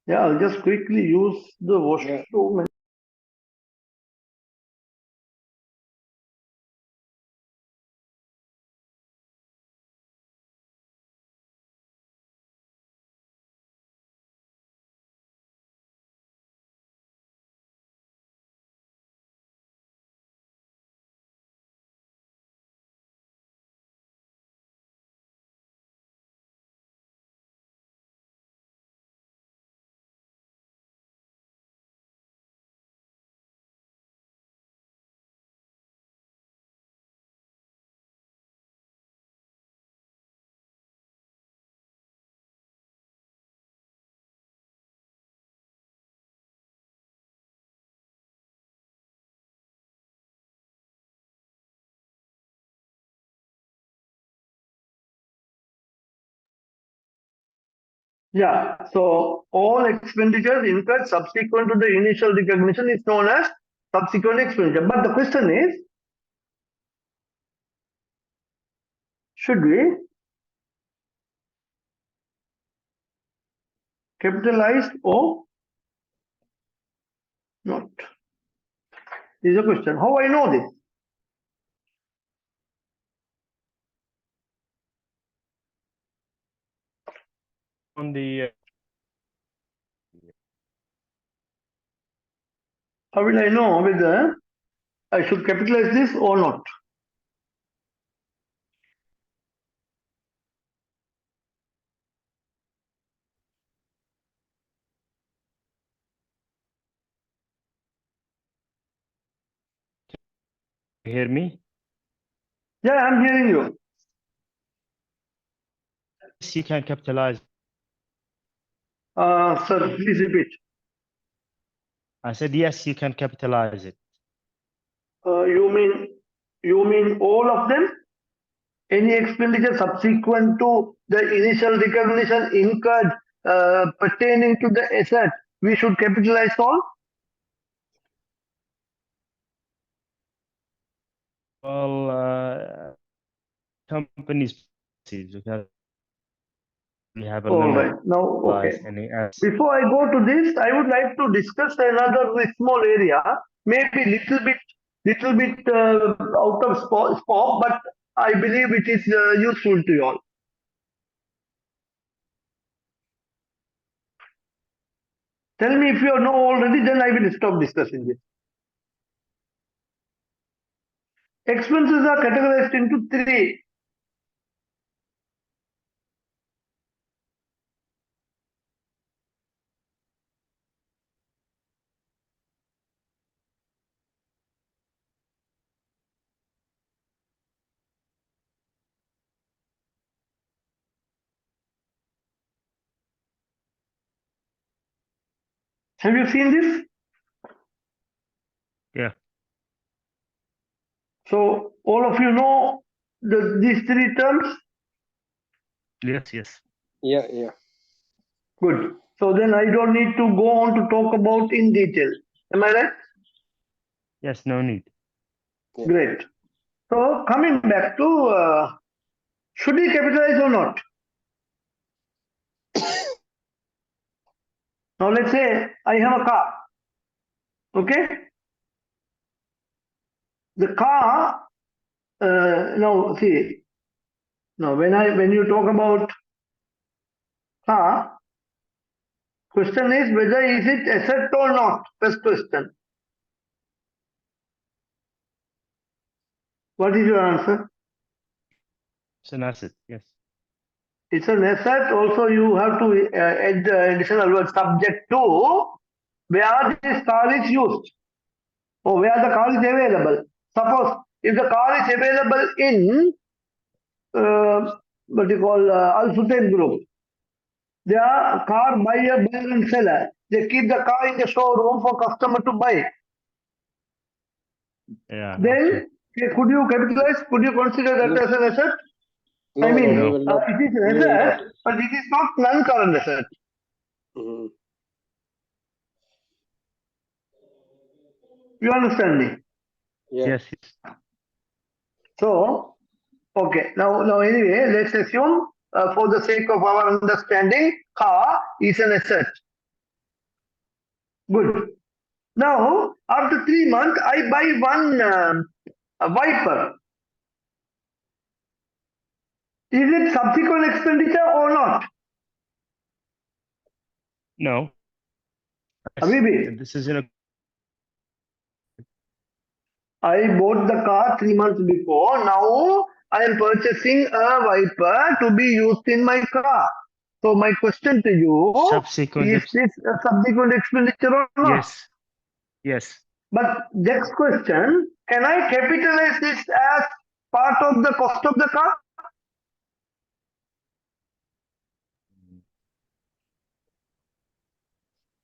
Yeah, I'll just quickly use the washroom. Yeah, so all expenditures incurred subsequent to the initial recognition is known as subsequent expenditure. But the question is, should we capitalize or not? This is a question. How I know this? On the How will I know whether I should capitalize this or not? hear me? Yeah, I'm hearing you. Yes, you can capitalize. Sir, please repeat. I said yes, you can capitalize it. You mean all of them? Any expenditure subsequent to the initial recognition incurred pertaining to the asset, we should capitalize all? Well, companies because we have a All limit. right. Now, okay. Any as Before I go to this, I would like to discuss another small area, maybe little bit out of scope, but I believe it is useful to you all. Tell me if you know already, then I will stop discussing this. Expenses are categorized into three. Have you seen this? Yeah. So all of you know these three terms? Yes. Yes. Yeah, yeah. Good. So then I don't need to go on to talk about in detail. Am I right? Yes. No need. Yeah. Great. So coming back to should we capitalize or not? Now let's say I have a car. Okay? The car, now see, now when you talk about car, question is whether is it asset or not? First question. What is your answer? It's an asset. Yes. It's an asset. Also, you have to add the additional word subject to where this car is used or where the car is available. Suppose if the car is available in what you call Al Futain Group, they are car buyer and seller. They keep the car in the showroom for customer to buy. Yeah. Okay. Then could you capitalize? Could you consider that No. as an asset? No, I mean, no, we No. will not. it is an We will asset, not. but it is not non-current asset. Mhm. You understand me? Yeah. Yes. Yes. So, okay. Now anyway, let's assume for the sake of our understanding, car is an asset. Good. Now, after 3 months, I buy one a Viper. Is it subsequent expenditure or not? No. Habibi, This is in a. I bought the car 3 months before. Now I am purchasing a Viper to be used in my car. So my question to you Subsequent. is this a subsequent expenditure or not? Yes. Yes. But next question, can I capitalize this as part of the cost of the car?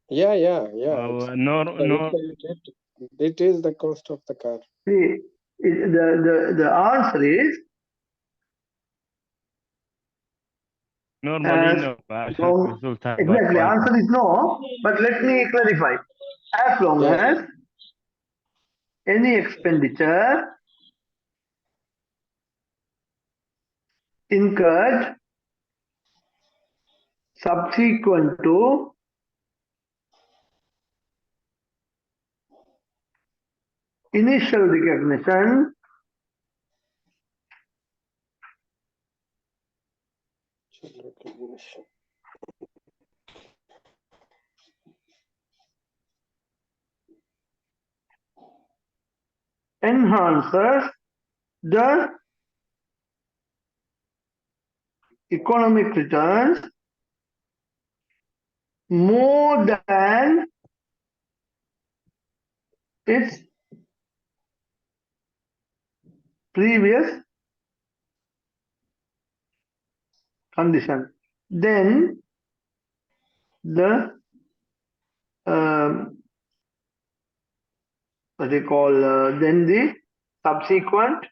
Yeah. No. It is the cost of the car. See, the answer is Normally, as no. But long, we'll talk about exactly, one. answer is no, but let me clarify. As long Yeah. as any expenditure incurred subsequent to initial recognition enhances the economic returns more than its previous condition. Then the what they call then the subsequent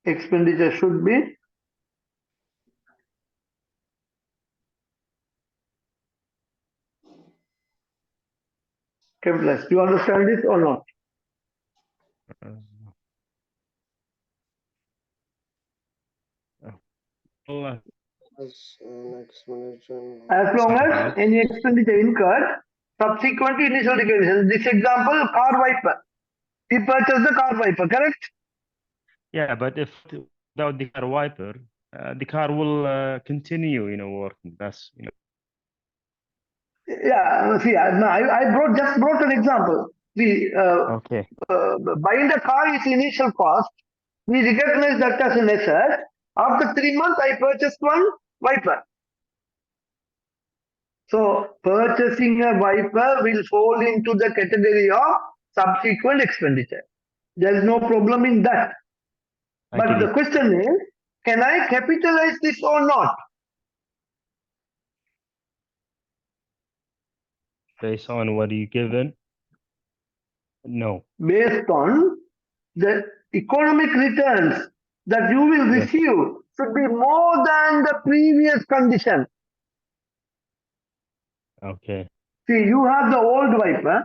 expenditure should be capitalized. Do you understand this or not? As long as any expenditure incurred subsequent to initial recognition. This example, car wiper. He purchased the car wiper, correct? Yeah, but if without the car wiper, the car will continue, working. That's. Yeah. See, I just brought an example. See, Okay. buying the car is initial cost. We recognize that as an asset. After 3 months, I purchased one wiper. So purchasing a wiper will fall into the category of subsequent expenditure. There is no problem in that. But the question is, can I capitalize this or not? based on what you given? No. Based on the economic returns that you will Yes. receive should be more than the previous condition. Okay. See, you have the old wiper,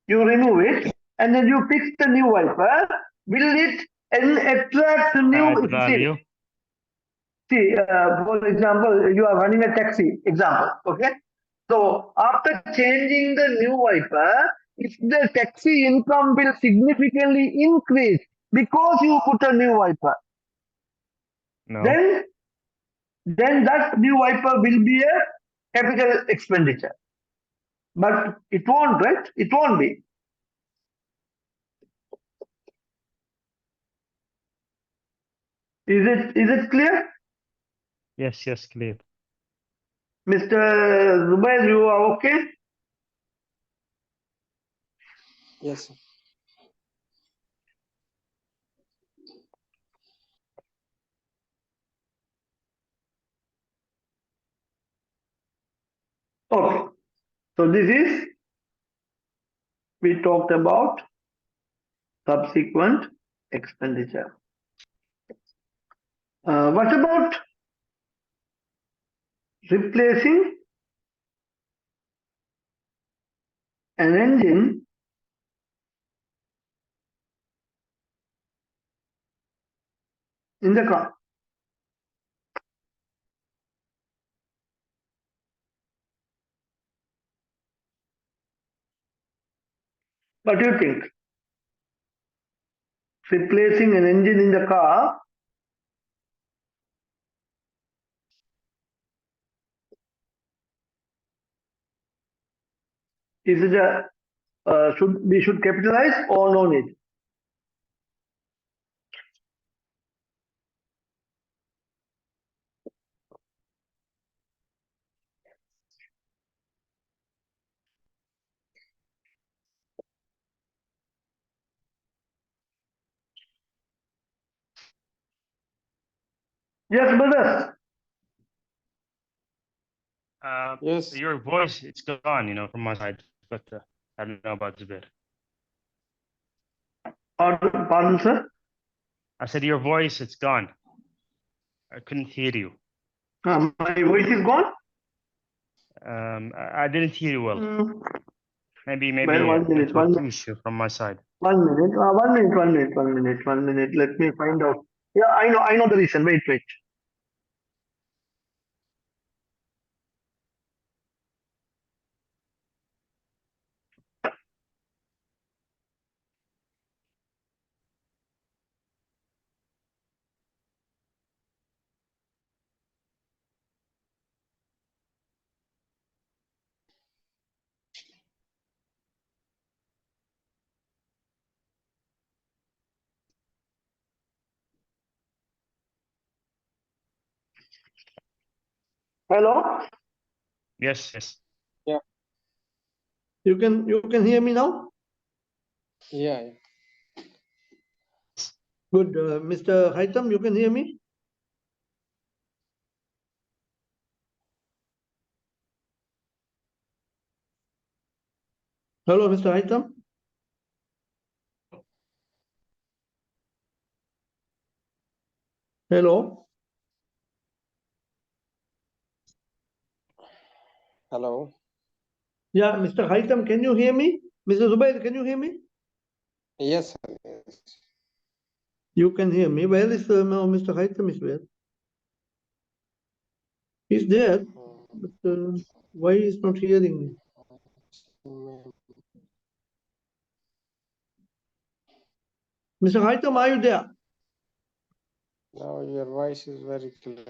you remove it, and then you fix the new wiper. Will it attract new? Add value. See, for example, you are running a taxi, example, okay? So, after changing the new wiper, if the taxi income will significantly increase because you put a new wiper, No. then that new wiper will be a capital expenditure. But it won't, right? It won't be. Is it clear? Yes, yes, clear. Mr. Zubair, you are okay? Yes, sir. Okay. So this is, we talked about subsequent expenditure. What about replacing an engine in the car? What do you think? Replacing an engine in the car is it a should capitalize or no need? Yes, brother. Yes. Your voice, it's gone, from my side, but I don't know about Zubair. Pardon, sir. I said your voice, it's gone. I couldn't hear you. My voice is gone. I didn't hear you well. Maybe Well, 1 minute, network 1 minute. issue from my side. 1 minute. 1 minute. 1 minute. 1 minute. 1 minute. Let me find out. Yeah, I know the reason. Wait. Hello. Yes, yes. Yeah. You can hear me now. Yeah. Good. Mr. Haitham, you can hear me? Hello, Mr. Haitham. Hello. Hello. Yeah, Mr. Haitham, can you hear me? Mr. Zubair, can you hear me? Yes, sir. Yes. You can hear me. Where is Mr. Haitham is where? He's there, but why is not hearing me? Mr. Haitham, are you there? Now your voice is very clear.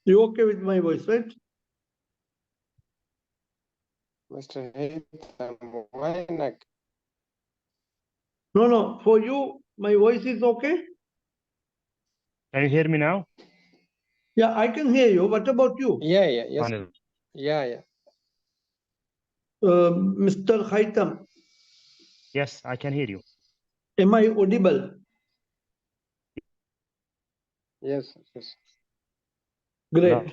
You okay with my voice, right? Mr. Haytham, why not? No. For you, my voice is okay? Can you hear me now? Yeah, I can hear you. What about you? Yeah. Yes. Fine. Yeah. Mr. Haitham, Yes, I can hear you. am I audible? Yes. Great.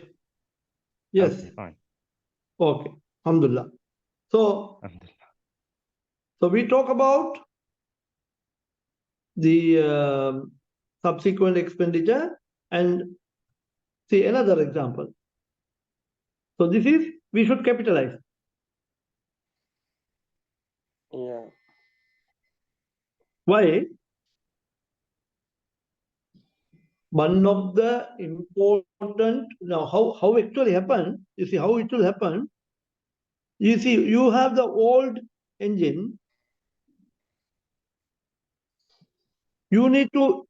Yes. Okay, fine. Okay. Alhamdulillah. So we talk about the subsequent expenditure and see another example. So this is, we should capitalize. Yeah. Why? One of the important, now how actually happen, you see how it will happen. You see, you have the old engine. You need to,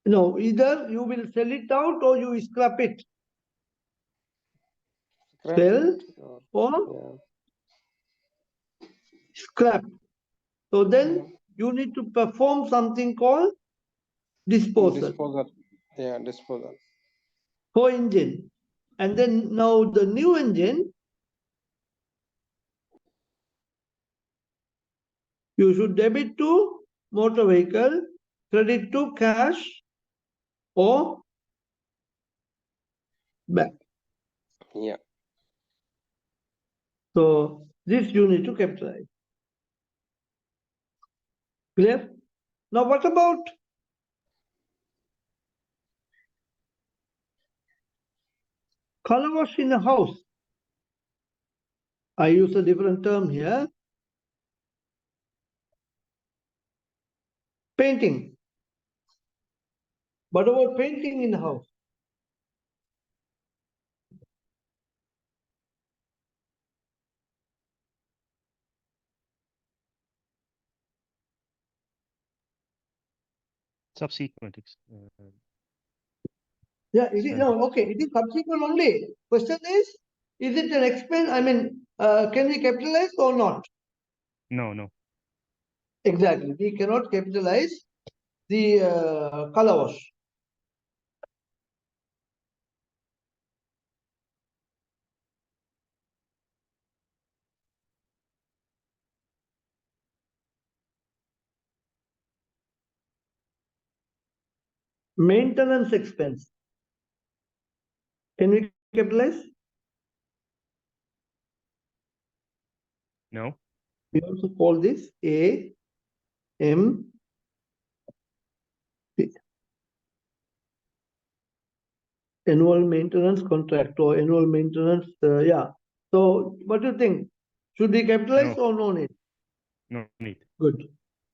either you will sell it out or you scrap it. Scrap Sell it, or yeah. scrap. So then Yeah. you need to perform something called disposal Disposal. Yeah, disposal. for engine. And then now the new engine, you should debit to motor vehicle, credit to cash or back. Yeah. So this you need to capitalize. Clear? Now what about color wash in a house? I use a different term here. Painting. What about painting in a house? Subsequent. Yeah, it is, no, okay, it is subsequent only. Question is it an expense? I mean, can we capitalize or not? No, no. Exactly. We cannot capitalize the color wash. Maintenance expense. Can we capitalize? No. We also call this AMP. Annual maintenance contract or annual maintenance, yeah. So what do you think? Should we capitalize or no need? No need. Good.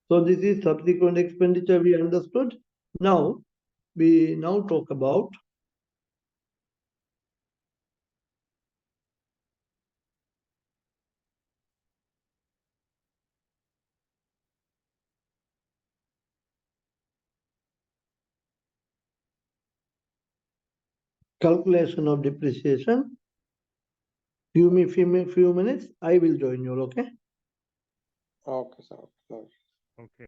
So this is subsequent expenditure we understood. Now, we now talk about calculation of depreciation. Give me few minutes. I will join you, okay? Okay, sir. Okay.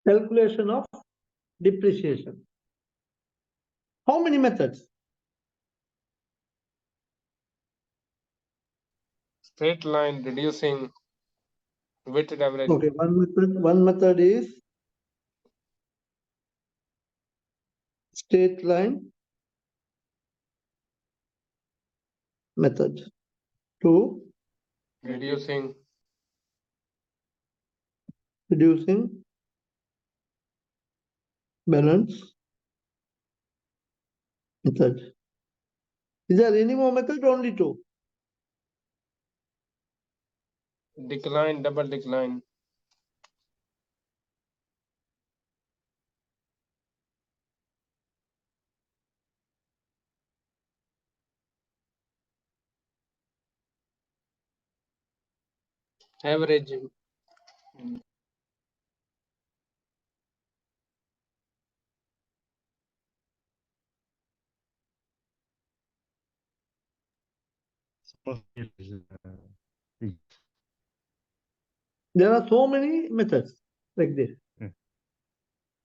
Calculation of depreciation. How many methods? Straight line, reducing, weighted average. Okay, one method is straight line method. Two, Reducing, balance method. Is there any more method? Only two. decline, double decline. Averaging. There are so many methods like this. Mm.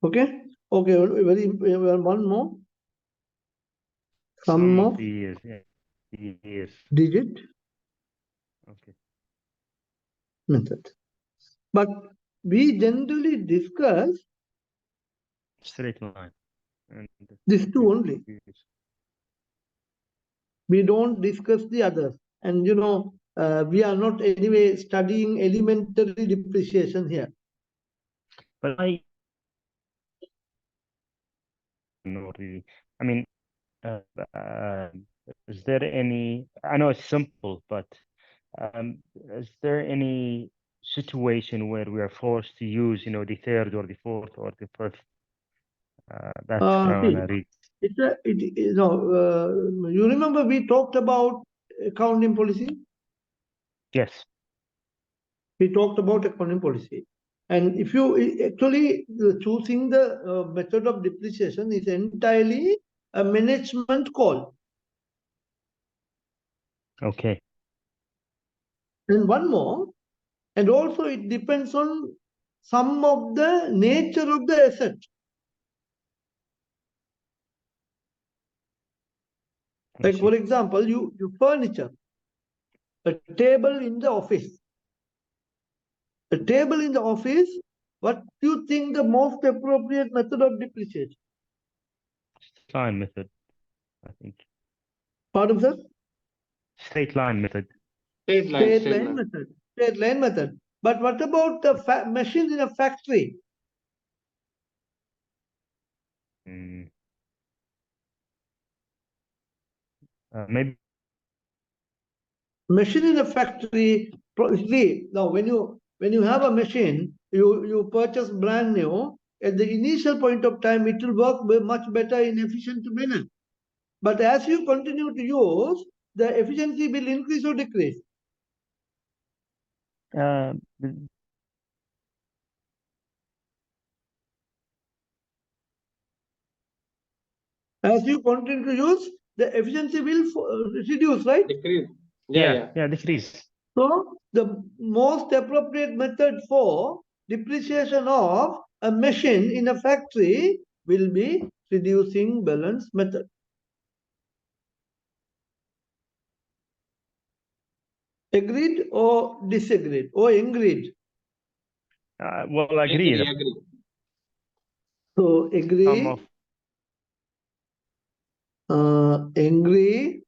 Okay. Okay. One more. Sum of of the years. Yeah. The years. digit Okay. method. But we generally discuss Straight line. And these two only. We don't discuss the others. And we are not anyway studying elementary depreciation here. But not really. I mean, is there any? I know it's simple, but is there any situation where we are forced to use, the third or the fourth or the fifth? That's what I want to read. You remember we talked about accounting policy? Yes. We talked about accounting policy. And if you actually choosing the method of depreciation is entirely a management call. Okay. And one more, and also it depends on some of the nature of the asset. Like for example, you furniture, a table in the office. A table in the office, what do you think the most appropriate method of depreciation? Straight line method, I think. Pardon, sir? Straight line method. Straight line. Method. Straight line method. But what about the machines in a factory? Maybe. Machine in a factory. See, now when you have a machine, you purchase brand new. At the initial point of time, it will work much better in efficient manner. But as you continue to use, the efficiency will increase or decrease. As you continue to use, the efficiency will reduce, right? Decrease. Yeah, decrease. So the most appropriate method for depreciation of a machine in a factory will be reducing balance method. Agreed or disagreed or agreed? Well, agreed. Agree. So agree, agree,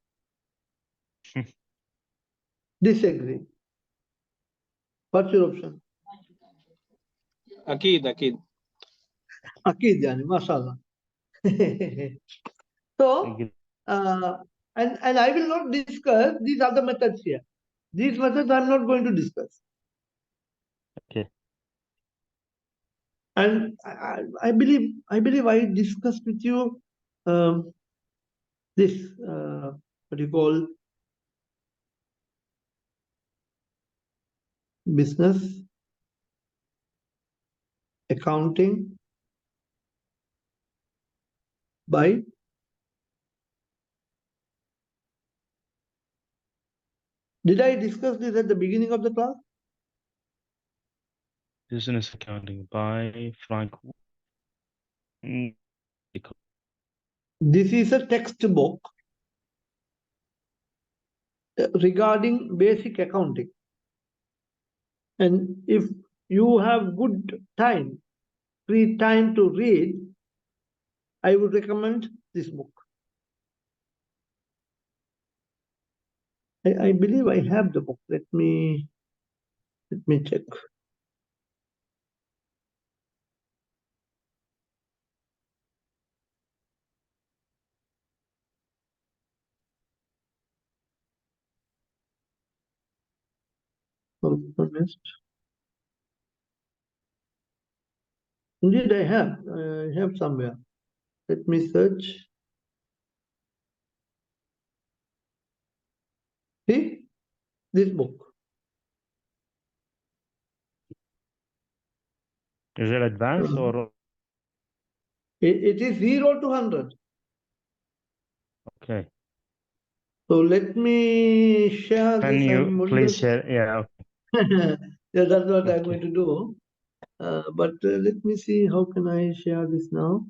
disagree. What's your option? Akid. Akid, yani, mashallah. So, and I will not discuss these other methods here. These methods I'm not going to discuss. Okay. And I believe I discussed with you this what you call business accounting by did I discuss this at the beginning of the class? Business Accounting by Frank. This is a textbook regarding basic accounting. And if you have good time, free time to read, I would recommend this book. I believe I have the book. Let me check. Indeed, I have somewhere. Let me search. See, this book. Is it advanced or? It is 0 to 100. Okay. So let me share Can this. you please share? Yeah. Yeah, that's what Okay. I'm going to do. But let me see, how can I share this now?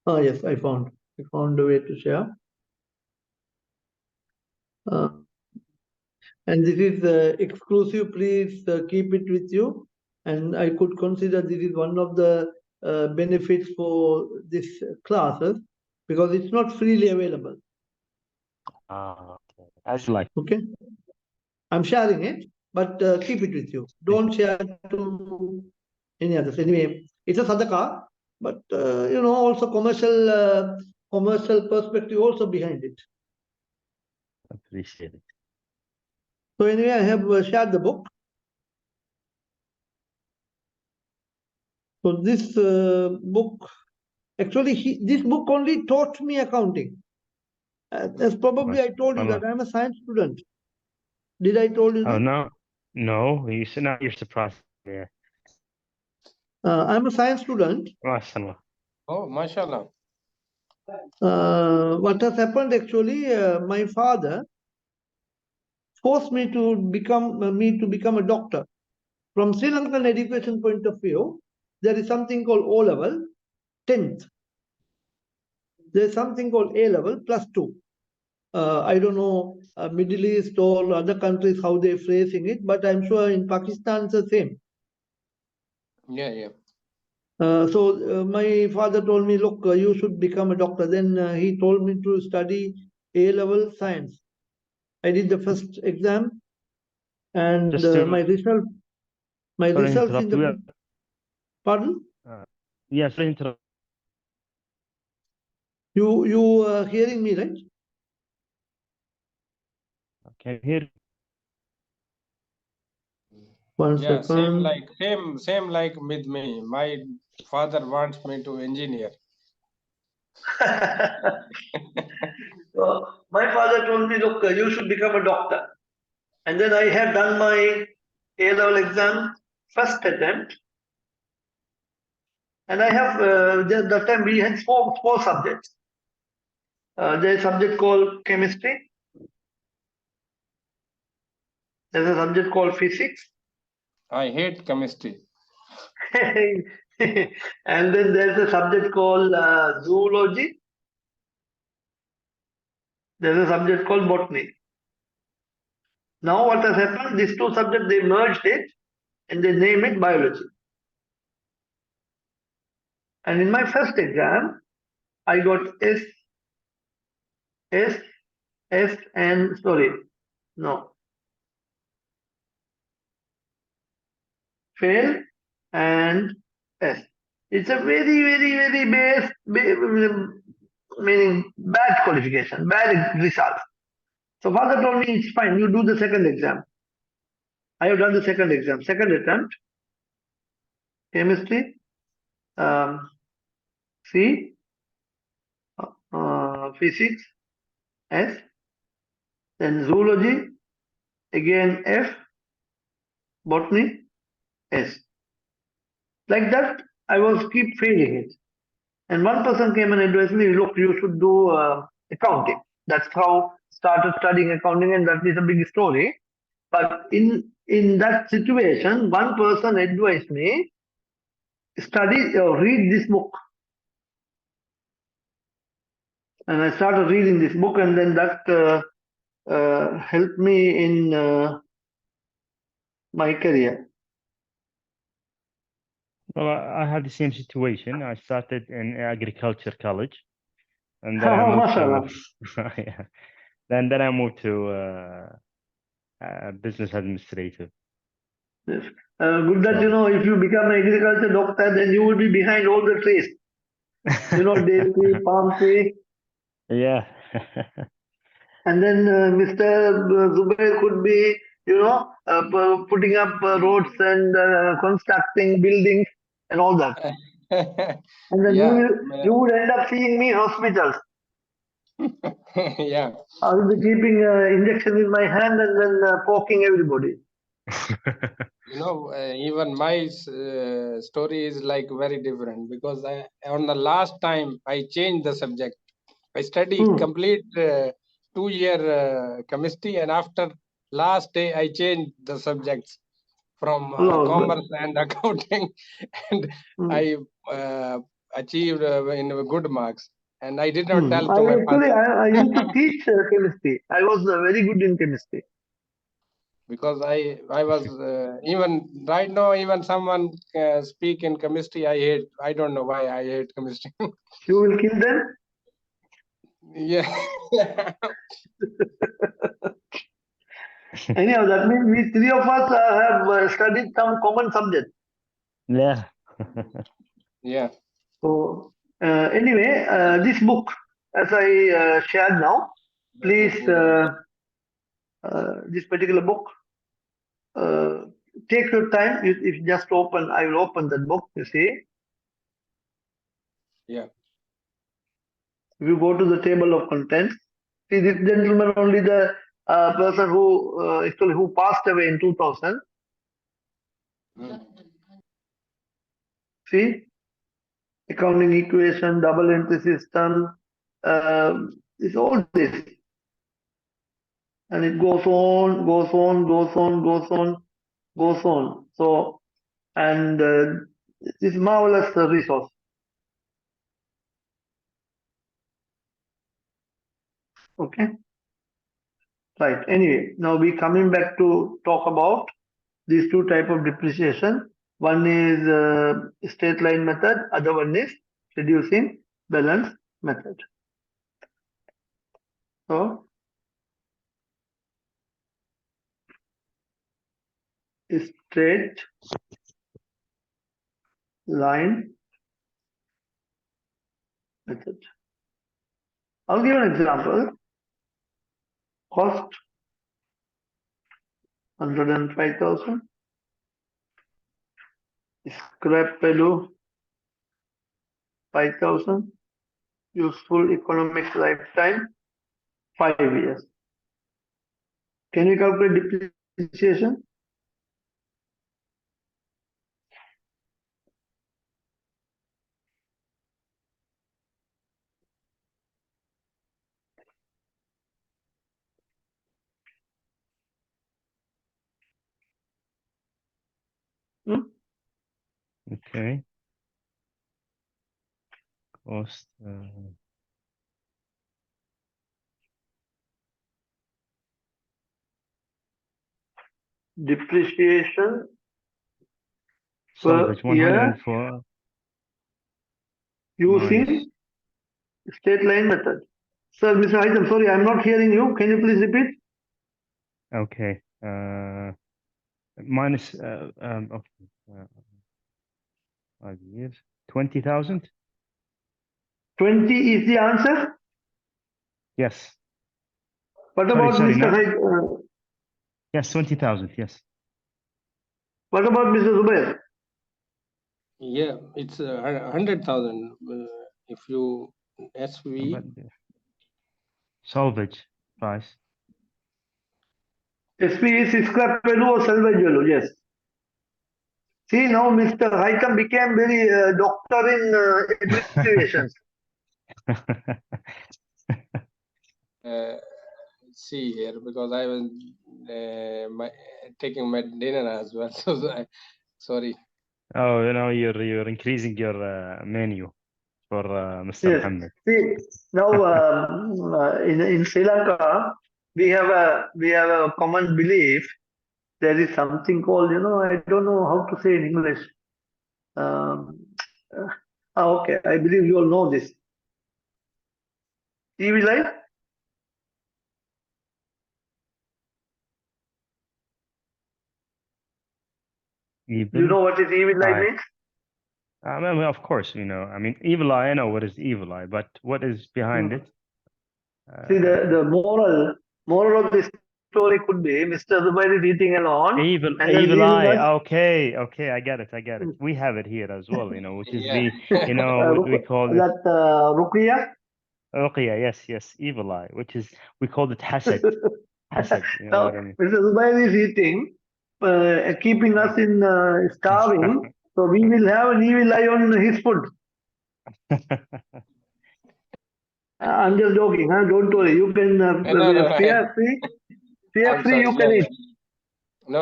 Oh, yes, I found a way to share. And this is exclusive. Please keep it with you. And I could consider this is one of the benefits for this classes, because it's not freely available. Okay. As you like. Okay. I'm sharing it, but keep it with you. Don't share it to any others. Anyway, it's a sadaqah, but also commercial perspective also behind it. Appreciate it. So anyway, I have shared the book. So this book, actually, this book only taught me accounting. As probably I told you that I'm a science student. Did I told you that? Oh, no. You said now you're surprised. Yeah. I'm a science student. MashaAllah. Oh, mashallah. What has happened actually, my father forced me to become a doctor. From Sri Lankan education point of view, there is something called O level, 10th. There is something called A level plus 2. I don't know Middle East or other countries how they're phrasing it, but I'm sure in Pakistan it's the same. Yeah. So my father told me, look, you should become a doctor. Then he told me to study A-level science. I did the first exam, and Just to my results in interrupt you. the pardon. Yes, sorry to interrupt. You are hearing me, right? Can you hear? One Yeah, second. same like with me. My father wants me to engineer. So my father told me, look, you should become a doctor. And then I have done my A-level exam, first attempt. And I have, that time we had four subjects. There's a subject called chemistry. There's a subject called physics. I hate chemistry. And then there's a subject called zoology. There's a subject called botany. Now what has happened, these two subjects, they merged it and they name it biology. And in my first exam, I got fail and S. It's a very, very, very meaning bad qualification, bad results. So father told me, it's fine, you do the second exam. I have done the second exam, second attempt, chemistry, C, physics, S, then zoology, again F, botany, S. Like that, I was keep failing it. And one person came and advised me, look, you should do accounting. That's how I started studying accounting, and that is a big story. But in in that situation, one person advised me, study or read this book. And I started reading this book, and then that helped me in my career. Well, I had the same situation. I started in agriculture college, and then I moved to yeah. Then I moved to business administrator. Yes. Good that you know, if you become an agriculture doctor, then you will be behind all the trees. You know, date tree, palm tree. Yeah. And then Mr. Zubair could be, you know, putting up roads and constructing buildings and all that. And then Yeah, you would end up seeing me in hospitals. yeah. I will be keeping injection in my hand and then poking everybody. You know, even my story is like very different because on the last time I changed the subject. I studied complete 2-year chemistry, and after last day I changed the subjects from commerce and accounting, and I achieved in good marks. And I did not tell to my father. I used to teach chemistry. I was very good in chemistry. Because I was even right now, even someone speak in chemistry, I hate. I don't know why I hate chemistry. You will kill them? Yeah. Anyhow, that means we three of us have studied some common subject. Yeah. Yeah. So anyway, this book, as I shared now, please, this particular book, take your time. If you just open, I will open that book, you see. Yeah. If you go to the table of contents, see this gentleman, only the person who actually who passed away in 2000. See, accounting equation, double entry system, it's all this. And it goes on, goes on, goes on, goes on, goes on. So, and this marvelous resource. Okay. Right. Anyway, now we coming back to talk about these two type of depreciation. One is straight line method, other one is reducing balance method. So, straight line method. I'll give an example. Cost 105,000. Scrap value 5,000. Useful economic lifetime 5 years. Can you calculate depreciation? Okay. Cost. Depreciation Salvage per year 104 using minus. straight line method. Sir, Mr. Haitham, sorry, I'm not hearing you. Can you please repeat? Okay. Minus 5 years. 20,000. 20 is the answer. Yes. What Sorry, about sorry, Mr. no. Haitham? Yes, 20,000. Yes. What about Mr. Zubair? Yeah, it's 100,000. If you SV. But salvage price. SP is scrap value or salvage value, yes. See, now Mr. Haitham became very doctor in abbreviations. See here, because I was taking my dinner as well. So sorry. Oh, you're increasing your menu for Mr. Yes. Muhammad. See, now in Sri Lanka, we have a common belief. There is something called, I don't know how to say in English. Okay, I believe you all know this. EV life? Evil You know what is EV life eye. means? I mean, of course, I mean, evil eye. I know what is evil eye, but what is behind it? See, the moral of this story could be Mr. Zubair is eating alone Evil and then leaving eye. us. Okay, I get it. We have it here as well. Which is Yeah. we call it That Ruqya. Ruqya. Yes, evil eye. Which is we call it hasad. Hasad. You know Now, what I mean? Mr. Zubair is eating, keeping us in starving. So we will have an evil eye on his food. I'm just joking, huh? Don't worry. You can No, fear free. Fear I'm free. sorry. You can eat. No.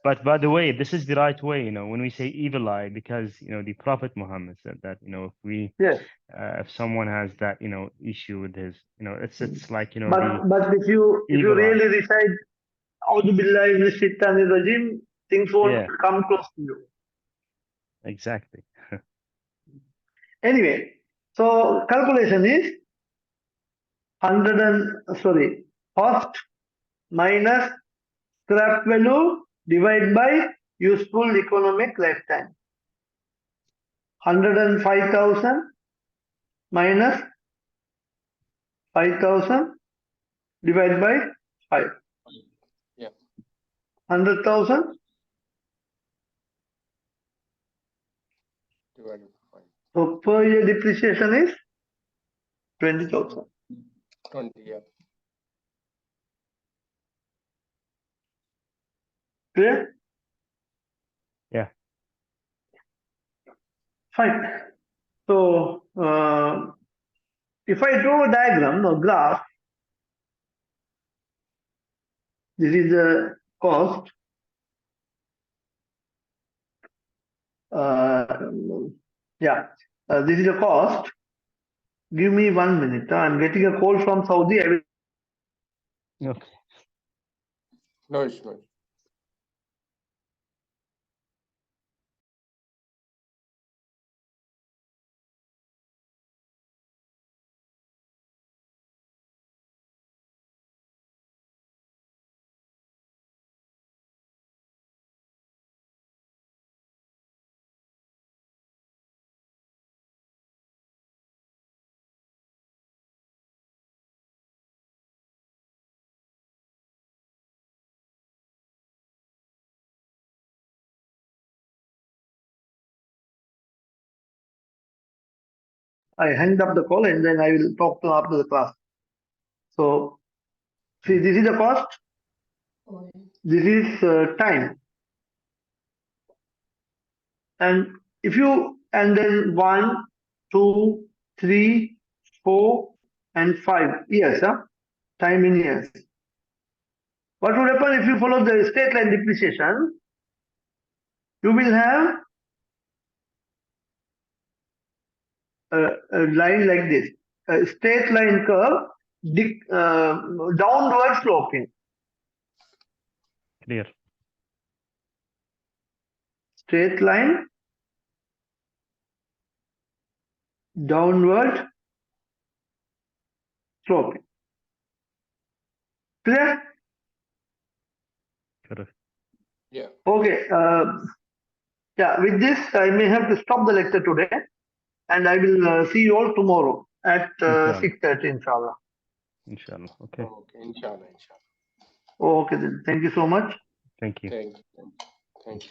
But by the way, this is the right way, when we say evil eye, because the Prophet Muhammad said that, if we Yes. if someone has that, issue with his, it's like, But if you evil eye. really recite A'udhu billahi minash shaitanir rajim, things won't Yeah. come close to you. Exactly. Anyway, so calculation is cost minus scrap value divided by useful economic lifetime. 105,000 minus 5,000 divided by 5. Yeah. 100,000. Divided by 5. So per year depreciation is 20,000. 20. Yeah. Clear? Yeah. Fine. So if I draw a diagram or graph, this is the cost. This is the cost. Give me 1 minute. I'm getting a call from Saudi. I will Okay. No issue. I hang up the call and then I will talk to after the class. So, see, this is the cost. This is time. And and then 1, 2, 3, 4, and 5 years, time in years. What would happen if you follow the straight line depreciation? You will have a line like this, a straight line curve, downward sloping. Clear. Straight line, downward sloping. Clear? Correct. Yeah. Okay. With this, I may have to stop the lecture today, and I will see you all tomorrow at 6:30, inshallah. Inshallah. Okay. Okay. Inshallah. Okay, then. Thank you so much. Thank you. Thank you.